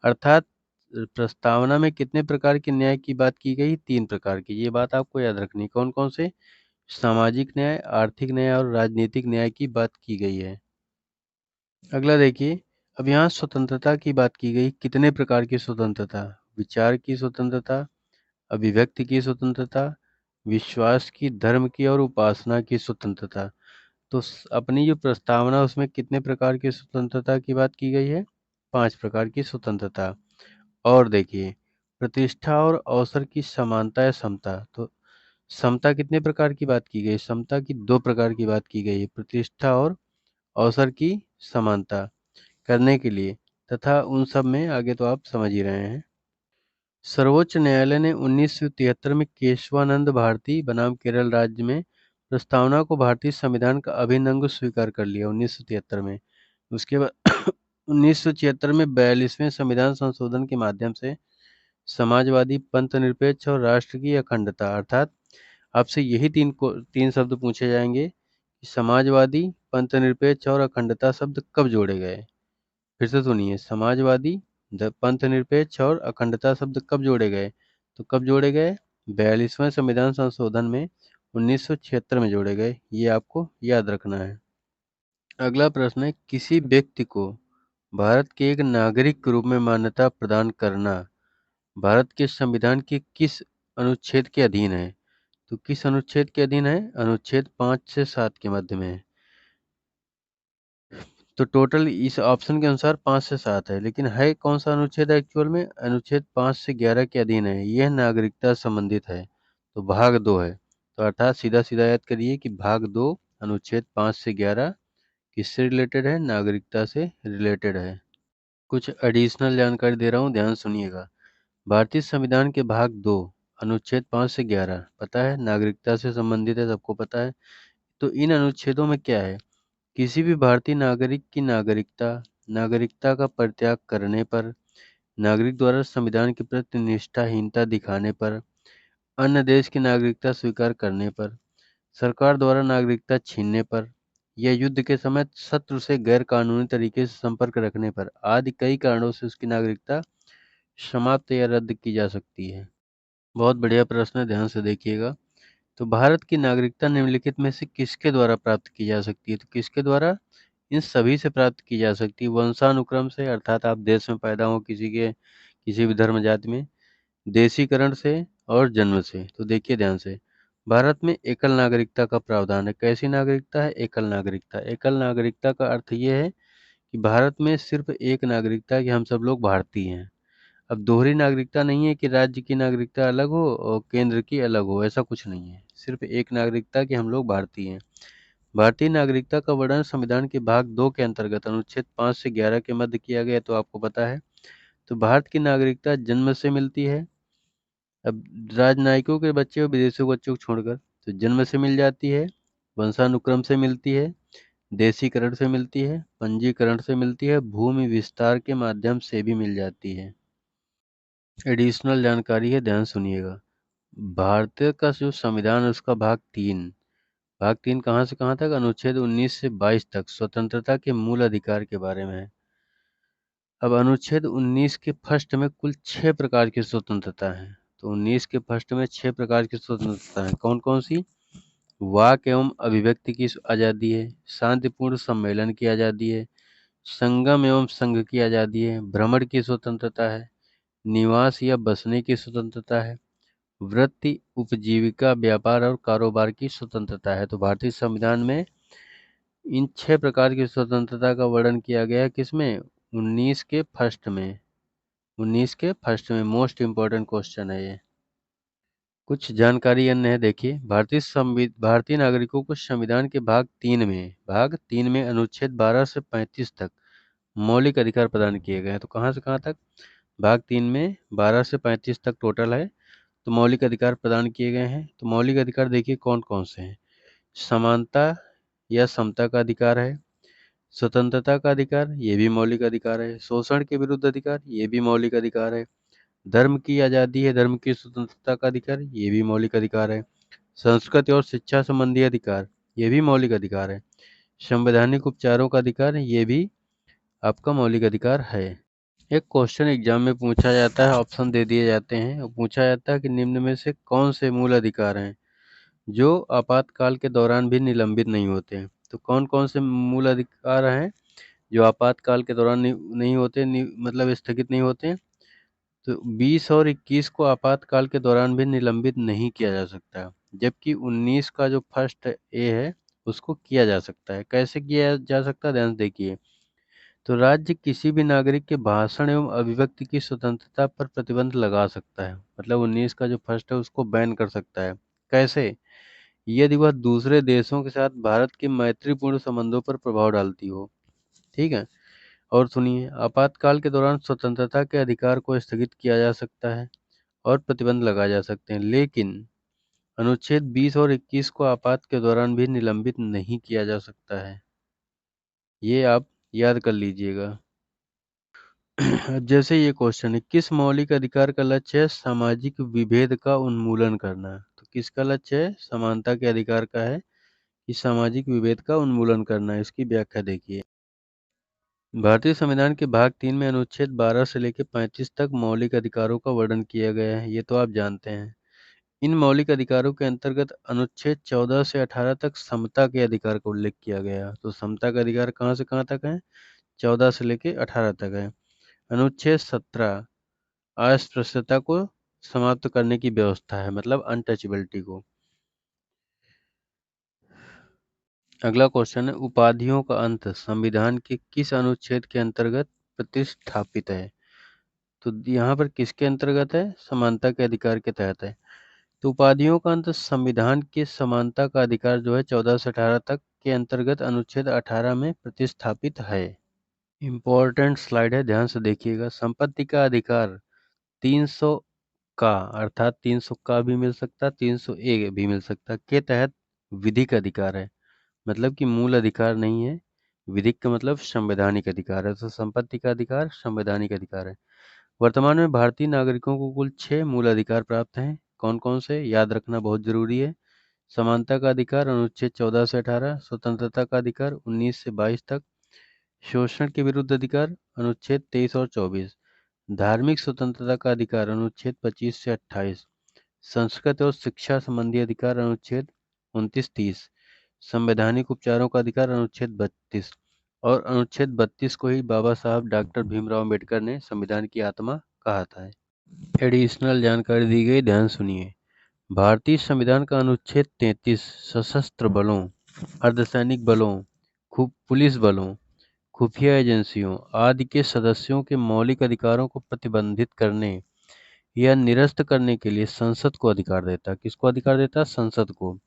अर्थात प्रस्तावना में कितने प्रकार के न्याय की बात की गई? 3 प्रकार की। ये बात आपको याद रखनी। कौन कौन से? सामाजिक न्याय, आर्थिक न्याय और राजनीतिक न्याय की बात की गई है। अगला देखिए, अब यहाँ स्वतंत्रता की बात की गई। कितने प्रकार की स्वतंत्रता? विचार की स्वतंत्रता, अभिव्यक्ति की स्वतंत्रता, विश्वास की, धर्म की और उपासना की स्वतंत्रता। तो अपनी जो प्रस्तावना उसमें कितने प्रकार की स्वतंत्रता की बात की गई है? 5 प्रकार की स्वतंत्रता। और देखिए, प्रतिष्ठा और अवसर की समानता या समता। तो समता कितने प्रकार की बात की गई? समता की 2 प्रकार की बात की गई है, प्रतिष्ठा और अवसर की समानता करने के लिए तथा उन सब में आगे तो आप समझ ही रहे हैं। सर्वोच्च न्यायालय ने 1973 में केशवानंद भारती बनाम केरल राज्य में प्रस्तावना को भारतीय संविधान का अभिन्न अंग स्वीकार कर लिया 1973 में। उसके बाद 1976 में 42वें संविधान संशोधन के माध्यम से समाजवादी पंथनिरपेक्ष और राष्ट्र की अखंडता अर्थात आपसे यही तीन शब्द पूछे जाएंगे कि समाजवादी पंथनिरपेक्ष और अखंडता शब्द कब जोड़े गए? फिर से सुनिए, समाजवादी पंथनिरपेक्ष और अखंडता शब्द कब जोड़े गए? तो कब जोड़े गए? 42वें संविधान संशोधन में 1976 में जोड़े गए। ये आपको याद रखना है। अगला प्रश्न है, किसी व्यक्ति को भारत के एक नागरिक के रूप में मान्यता प्रदान करना भारत के संविधान के किस अनुच्छेद के अधीन है? तो किस अनुच्छेद के अधीन है? अनुच्छेद 5 से 7 के मध्य में है। तो टोटल इस ऑप्शन के अनुसार 5 से 7 है, लेकिन है कौन सा अनुच्छेद एक्चुअल में? अनुच्छेद 5 से 11 के अधीन है। यह नागरिकता संबंधित है, तो भाग 2 है। तो अर्थात सीधा सीधा याद करिए कि भाग 2 अनुच्छेद 5 से 11 किससे रिलेटेड है? नागरिकता से रिलेटेड है। कुछ एडिशनल जानकारी दे रहा हूँ, ध्यान सुनिएगा। भारतीय संविधान के भाग 2 अनुच्छेद 5 से 11 पता है नागरिकता से संबंधित है, सबको पता है। तो इन अनुच्छेदों में क्या है? किसी भी भारतीय नागरिक की नागरिकता का परित्याग करने पर, नागरिक द्वारा संविधान के प्रति निष्ठाहीनता दिखाने पर, अन्य देश की नागरिकता स्वीकार करने पर, सरकार द्वारा नागरिकता छीनने पर या युद्ध के समय शत्रु से गैर कानूनी तरीके से संपर्क रखने पर आदि कई कारणों से उसकी नागरिकता समाप्त या रद्द की जा सकती है। बहुत बढ़िया प्रश्न है, ध्यान से देखिएगा। तो भारत की नागरिकता निम्नलिखित में से किसके द्वारा प्राप्त की जा सकती है? तो किसके द्वारा? इन सभी से प्राप्त की जा सकती है। वंशानुक्रम से अर्थात आप देश में पैदा हो किसी भी धर्म जाति में, देशीकरण से और जन्म से। तो देखिए ध्यान से, भारत में एकल नागरिकता का प्रावधान है। कैसी नागरिकता है? एकल नागरिकता। एकल नागरिकता का अर्थ ये है कि भारत में सिर्फ एक नागरिकता है कि हम सब लोग भारतीय हैं। अब दोहरी नागरिकता नहीं है कि राज्य की नागरिकता अलग हो और केंद्र की अलग हो, ऐसा कुछ नहीं है। सिर्फ एक नागरिकता कि हम लोग भारतीय हैं। भारतीय नागरिकता का वर्णन संविधान के भाग 2 के अंतर्गत अनुच्छेद 5 से 11 के मध्य किया गया, तो आपको पता है। तो भारत की नागरिकता जन्म से मिलती है। अब राजनयिकों के बच्चे और विदेशियों के बच्चों को छोड़कर तो जन्म से मिल जाती है, वंशानुक्रम से मिलती है, देशीकरण से मिलती है, पंजीकरण से मिलती है, भूमि विस्तार के माध्यम से भी मिल जाती है। एडिशनल जानकारी है, ध्यान सुनिएगा। भारतीय का जो संविधान है उसका भाग 3 कहाँ से कहाँ तक? अनुच्छेद 19 से 22 तक स्वतंत्रता के मूल अधिकार के बारे में है। अब अनुच्छेद 19 के फर्स्ट में कुल 6 प्रकार की स्वतंत्रता है। तो 19 के फर्स्ट में 6 प्रकार की स्वतंत्रता है। कौन कौन सी? वाक एवं अभिव्यक्ति की आज़ादी है, शांतिपूर्ण सम्मेलन की आज़ादी है, संगम एवं संघ की आज़ादी है, भ्रमण की स्वतंत्रता है, निवास या बसने की स्वतंत्रता है, वृत्ति, उपजीविका, व्यापार और कारोबार की स्वतंत्रता है। तो भारतीय संविधान में इन 6 प्रकार की स्वतंत्रता का वर्णन किया गया है किसमें? 19 के फर्स्ट में। 19 के फर्स्ट में मोस्ट इंपॉर्टेंट क्वेश्चन है ये। कुछ जानकारी अन्य है, देखिए। भारतीय नागरिकों को संविधान के भाग 3 में अनुच्छेद 12 से 35 तक मौलिक अधिकार प्रदान किए गए हैं। तो कहाँ से कहाँ तक? भाग 3 में 12 से 35 तक टोटल है। तो मौलिक अधिकार प्रदान किए गए हैं। तो मौलिक अधिकार देखिए कौन कौन से हैं। समानता या समता का अधिकार है। स्वतंत्रता का अधिकार, ये भी मौलिक अधिकार है। शोषण के विरुद्ध अधिकार, ये भी मौलिक अधिकार है। धर्म की आज़ादी है, धर्म की स्वतंत्रता का अधिकार, ये भी मौलिक अधिकार है। संस्कृति और शिक्षा संबंधी अधिकार, ये भी मौलिक अधिकार है। संवैधानिक उपचारों का अधिकार, ये भी आपका मौलिक अधिकार है। एक क्वेश्चन एग्जाम में पूछा जाता है, ऑप्शन दे दिए जाते हैं और पूछा जाता है कि निम्न में से कौन से मूल अधिकार हैं जो आपातकाल के दौरान भी निलंबित नहीं होते? तो कौन कौन से मूल अधिकार हैं जो आपातकाल के दौरान नहीं होते, मतलब स्थगित नहीं होते? तो 20 और 21 को आपातकाल के दौरान भी निलंबित नहीं किया जा सकता, जबकि 19 का जो फर्स्ट ए है उसको किया जा सकता है। कैसे किया जा सकता है, ध्यान से देखिए। तो राज्य किसी भी नागरिक के भाषण एवं अभिव्यक्ति की स्वतंत्रता पर प्रतिबंध लगा सकता है, मतलब 19 का जो फर्स्ट है उसको बैन कर सकता है। कैसे? यदि वह दूसरे देशों के साथ भारत के मैत्रीपूर्ण संबंधों पर प्रभाव डालती हो। ठीक है। और सुनिए, आपातकाल के दौरान स्वतंत्रता के अधिकार को स्थगित किया जा सकता है और प्रतिबंध लगाए जा सकते हैं, लेकिन अनुच्छेद 20 और 21 को आपात के दौरान भी निलंबित नहीं किया जा सकता है। ये आप याद कर लीजिएगा। जैसे ये क्वेश्चन है, किस मौलिक अधिकार का लक्ष्य है सामाजिक विभेद का उन्मूलन करना? तो किसका लक्ष्य है? समानता के अधिकार का है कि सामाजिक विभेद का उन्मूलन करना है। इसकी व्याख्या देखिए। भारतीय संविधान के भाग 3 में अनुच्छेद 12 से लेकर 35 तक मौलिक अधिकारों का वर्णन किया गया है, ये तो आप जानते हैं। इन मौलिक अधिकारों के अंतर्गत अनुच्छेद 14 से 18 तक समता के अधिकार का उल्लेख किया गया। तो समता का अधिकार कहाँ से कहाँ तक है? 14 से लेकर 18 तक है। अनुच्छेद 17 अस्पृश्यता को समाप्त करने की व्यवस्था है, मतलब अनटचेबिलिटी को। अगला क्वेश्चन है, उपाधियों का अंत संविधान के किस अनुच्छेद के अंतर्गत प्रतिष्ठापित है? तो यहाँ पर किसके अंतर्गत है? समानता के अधिकार के तहत है। तो उपाधियों का अंत संविधान के समानता का अधिकार जो है 14 से 18 तक के अंतर्गत अनुच्छेद 18 में प्रतिस्थापित है। इम्पोर्टेंट स्लाइड है, ध्यान से देखिएगा। संपत्ति का अधिकार 300 का, अर्थात 300 का भी मिल सकता, 301 भी मिल सकता, के तहत विधिक अधिकार है, मतलब कि मूल अधिकार नहीं है। विधिक का मतलब संवैधानिक अधिकार है। तो संपत्ति का अधिकार संवैधानिक अधिकार है। वर्तमान में भारतीय नागरिकों को कुल 6 मूल अधिकार प्राप्त हैं। कौन कौन से, याद रखना बहुत जरूरी है। समानता का अधिकार अनुच्छेद 14 से 18, स्वतंत्रता का अधिकार 19 से 22 तक, शोषण के विरुद्ध अधिकार अनुच्छेद 23 और 24, धार्मिक स्वतंत्रता का अधिकार अनुच्छेद 25 से 28, संस्कृत और शिक्षा संबंधी अधिकार अनुच्छेद 29-30, संवैधानिक उपचारों का अधिकार अनुच्छेद 32, और अनुच्छेद 32 को ही बाबा साहब डॉक्टर भीमराव अम्बेडकर ने संविधान की आत्मा कहा था। एडिशनल जानकारी दी गई, ध्यान सुनिए। भारतीय संविधान का अनुच्छेद 33 सशस्त्र बलों, अर्धसैनिक बलों, पुलिस बलों, खुफिया एजेंसियों आदि के सदस्यों के मौलिक अधिकारों को प्रतिबंधित करने या निरस्त करने के लिए संसद को अधिकार देता है। किसको अधिकार देता है? संसद को।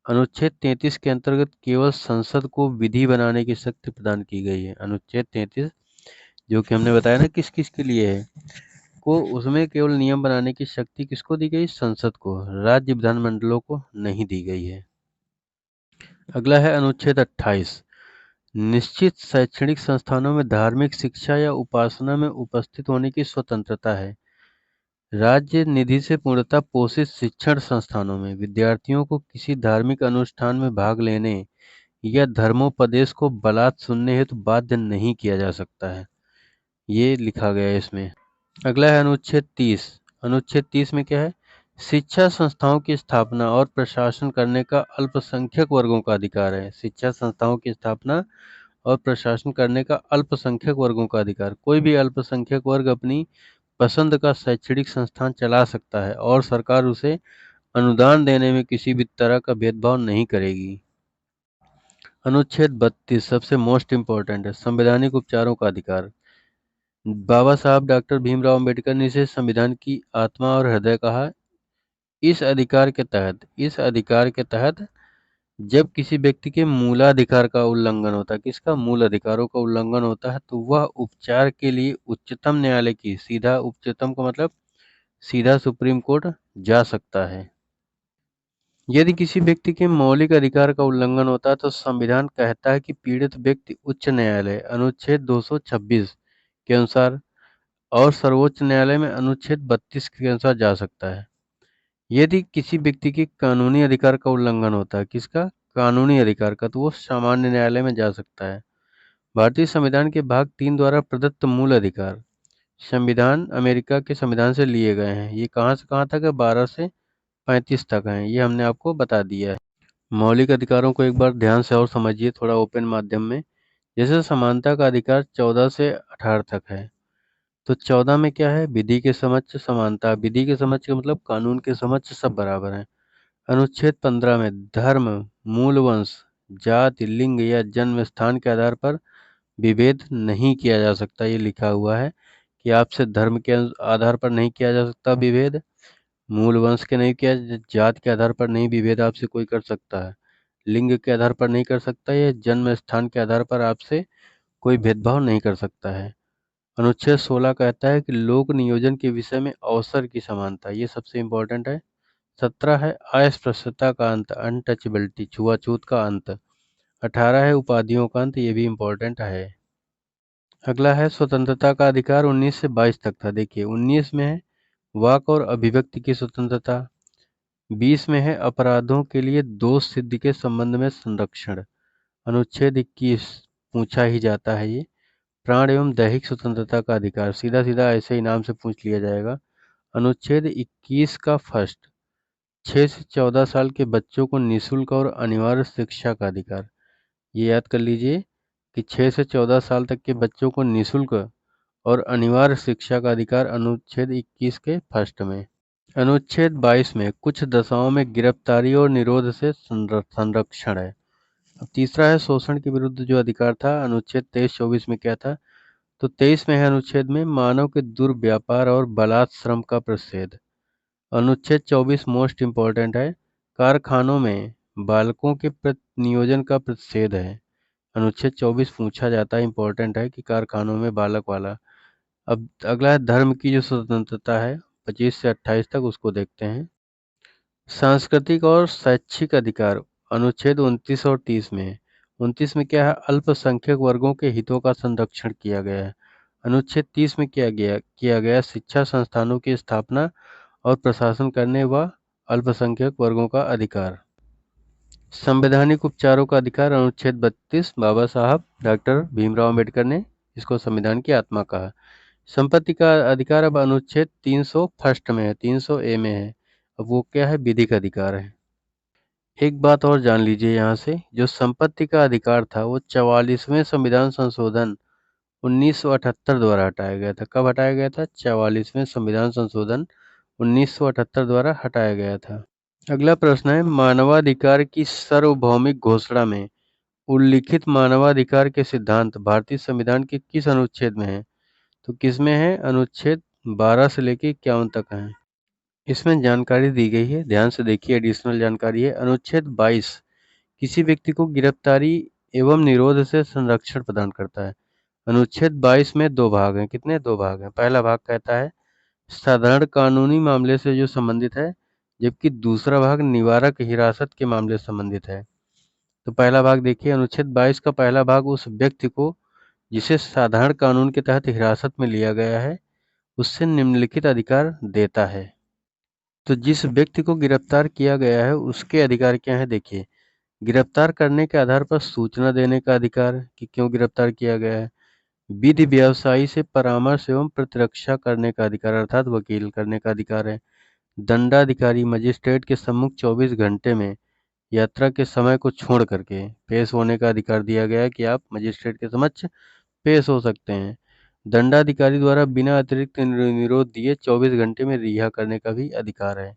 अनुच्छेद 33 के अंतर्गत केवल संसद को विधि बनाने की शक्ति प्रदान की गई है। अनुच्छेद 33 जो कि हमने बताया ना किस किस के लिए है, को उसमें केवल नियम बनाने की शक्ति किसको दी गई? संसद को। राज्य विधानमंडलों को नहीं दी गई है। अगला है अनुच्छेद 28, निश्चित शैक्षणिक संस्थानों में धार्मिक शिक्षा या उपासना में उपस्थित होने की स्वतंत्रता है। राज्य निधि से पूर्णतः पोषित शिक्षण संस्थानों में विद्यार्थियों को किसी धार्मिक अनुष्ठान में भाग लेने या धर्मोपदेश को बलात् सुनने हेतु बाध्य नहीं किया जा सकता है। ये लिखा गया है इसमें। अगला है अनुच्छेद 30। अनुच्छेद 30 में क्या है? शिक्षा संस्थाओं की स्थापना और प्रशासन करने का अल्पसंख्यक वर्गों का अधिकार है। शिक्षा संस्थाओं की स्थापना और प्रशासन करने का अल्पसंख्यक वर्गों का अधिकार। कोई भी अल्पसंख्यक वर्ग अपनी पसंद का शैक्षणिक संस्थान चला सकता है और सरकार उसे अनुदान देने में किसी भी तरह का भेदभाव नहीं करेगी। अनुच्छेद 32 सबसे मोस्ट इम्पोर्टेंट है, संवैधानिक उपचारों का अधिकार। बाबा साहब डॉक्टर भीमराव अंबेडकर ने इसे संविधान की आत्मा और हृदय कहा। इस अधिकार के तहत जब किसी व्यक्ति के मूलाधिकार का उल्लंघन होता है, किसका? मूल अधिकारों का उल्लंघन होता है, तो वह उपचार के लिए उच्चतम न्यायालय की, सीधा उच्चतम का मतलब सीधा सुप्रीम कोर्ट जा सकता है। यदि किसी व्यक्ति के मौलिक अधिकार का उल्लंघन होता है तो संविधान कहता है कि पीड़ित व्यक्ति उच्च न्यायालय अनुच्छेद 226 के अनुसार और सर्वोच्च न्यायालय में अनुच्छेद 32 के अनुसार जा सकता है। यदि किसी व्यक्ति के कानूनी अधिकार का उल्लंघन होता है, किसका? कानूनी अधिकार का, तो वो सामान्य न्यायालय में जा सकता है। भारतीय संविधान के भाग 3 द्वारा प्रदत्त मूल अधिकार संविधान अमेरिका के संविधान से लिए गए हैं। ये कहाँ से कहाँ तक है? 12 से 35 तक हैं। ये हमने आपको बता दिया है। मौलिक अधिकारों को एक बार ध्यान से और समझिए, थोड़ा ओपन माध्यम में। जैसे समानता का अधिकार 14 से 18 तक है, तो 14 में क्या है? विधि के समक्ष समानता। विधि के समक्ष का मतलब कानून के समक्ष सब बराबर हैं। अनुच्छेद 15 में धर्म, मूल वंश, जाति, लिंग या जन्म स्थान के आधार पर विभेद नहीं किया जा सकता। ये लिखा हुआ है कि आपसे धर्म के आधार पर नहीं किया जा सकता विभेद, मूल वंश के नहीं किया, जात के आधार पर नहीं विभेद आपसे कोई कर सकता है, लिंग के आधार पर नहीं कर सकता, या जन्म स्थान के आधार पर आपसे कोई भेदभाव नहीं कर सकता है। अनुच्छेद 16 कहता है कि लोक नियोजन के विषय में अवसर की समानता, ये सबसे इम्पोर्टेंट है। 17 है अस्पृश्यता का अंत, अनटचेबिलिटी, छुआछूत का अंत। 18 है उपाधियों का अंत, ये भी इम्पोर्टेंट है। अगला है स्वतंत्रता का अधिकार, 19 से 22 तक था। देखिए 19 में है वाक और अभिव्यक्ति की स्वतंत्रता। 20 में है अपराधों के लिए दोष सिद्धि के संबंध में संरक्षण। अनुच्छेद 21 पूछा ही जाता है ये, प्राण एवं दैहिक स्वतंत्रता का अधिकार, सीधा सीधा ऐसे ही नाम से पूछ लिया जाएगा। अनुच्छेद 21 का फर्स्ट, 6 से 14 साल के बच्चों को निःशुल्क और अनिवार्य शिक्षा का अधिकार। ये याद कर लीजिए कि 6 से 14 साल तक के बच्चों को निःशुल्क और अनिवार्य शिक्षा का अधिकार अनुच्छेद 21 के फर्स्ट में। अनुच्छेद 22 में कुछ दशाओं में गिरफ्तारी और निरोध से संरक्षण है। अब तीसरा है शोषण के विरुद्ध जो अधिकार था, अनुच्छेद 23-24 में क्या था? तो 23 में है अनुच्छेद में मानव के दुर्व्यापार और बलात् श्रम का प्रतिषेध। अनुच्छेद 24 मोस्ट इम्पोर्टेंट है, कारखानों में बालकों के नियोजन का प्रतिषेध है। अनुच्छेद 24 पूछा जाता है, इम्पोर्टेंट है कि कारखानों में बालक वाला। अब अगला है धर्म की जो स्वतंत्रता है, 25 से 28 तक, उसको देखते हैं। सांस्कृतिक और शैक्षिक अधिकार अनुच्छेद 29 और 30 में है। 29 में क्या है? अल्पसंख्यक वर्गों के हितों का संरक्षण किया गया है। अनुच्छेद 30 में किया गया शिक्षा संस्थानों की स्थापना और प्रशासन करने व अल्पसंख्यक वर्गों का अधिकार। संवैधानिक उपचारों का अधिकार अनुच्छेद 32, बाबा साहब डॉक्टर भीमराव अंबेडकर ने इसको संविधान की आत्मा कहा। संपत्ति का अधिकार अब अनुच्छेद 300 फर्स्ट में है, 300 ए में है। अब वो क्या है? विधिक अधिकार है। एक बात और जान लीजिए यहाँ से, जो संपत्ति का अधिकार था वो 44वें संविधान संशोधन 1978 द्वारा हटाया गया था। कब हटाया गया था? 44वें संविधान संशोधन 1978 द्वारा हटाया गया था। अगला प्रश्न है, मानवाधिकार की सार्वभौमिक घोषणा में उल्लिखित मानवाधिकार के सिद्धांत भारतीय संविधान के किस अनुच्छेद में है? तो किसमें है? अनुच्छेद 12 से लेकर 51 तक है। इसमें जानकारी दी गई है, ध्यान से देखिए, एडिशनल जानकारी है। अनुच्छेद 22 किसी व्यक्ति को गिरफ्तारी एवं निरोध से संरक्षण प्रदान करता है। अनुच्छेद 22 में 2 भाग हैं। कितने? 2 भाग हैं। पहला भाग कहता है साधारण कानूनी मामले से जो संबंधित है, जबकि दूसरा भाग निवारक हिरासत के मामले से संबंधित है। तो पहला भाग देखिए, अनुच्छेद 22 का पहला भाग उस व्यक्ति को जिसे साधारण कानून के तहत हिरासत में लिया गया है उससे निम्नलिखित अधिकार देता है। तो जिस व्यक्ति को गिरफ्तार किया गया है उसके अधिकार क्या है? देखिए, गिरफ्तार करने के आधार पर सूचना देने का अधिकार कि क्यों गिरफ्तार किया गया है, विधि व्यवसायी से परामर्श एवं प्रतिरक्षा करने का अधिकार अर्थात वकील करने का अधिकार है, दंडाधिकारी मजिस्ट्रेट के सम्मुख 24 घंटे में यात्रा के समय को छोड़ करके पेश होने का अधिकार दिया गया है कि आप मजिस्ट्रेट के समक्ष पेश हो सकते हैं। दंडाधिकारी द्वारा बिना अतिरिक्त निरोध दिए 24 घंटे में रिहा करने का भी अधिकार है।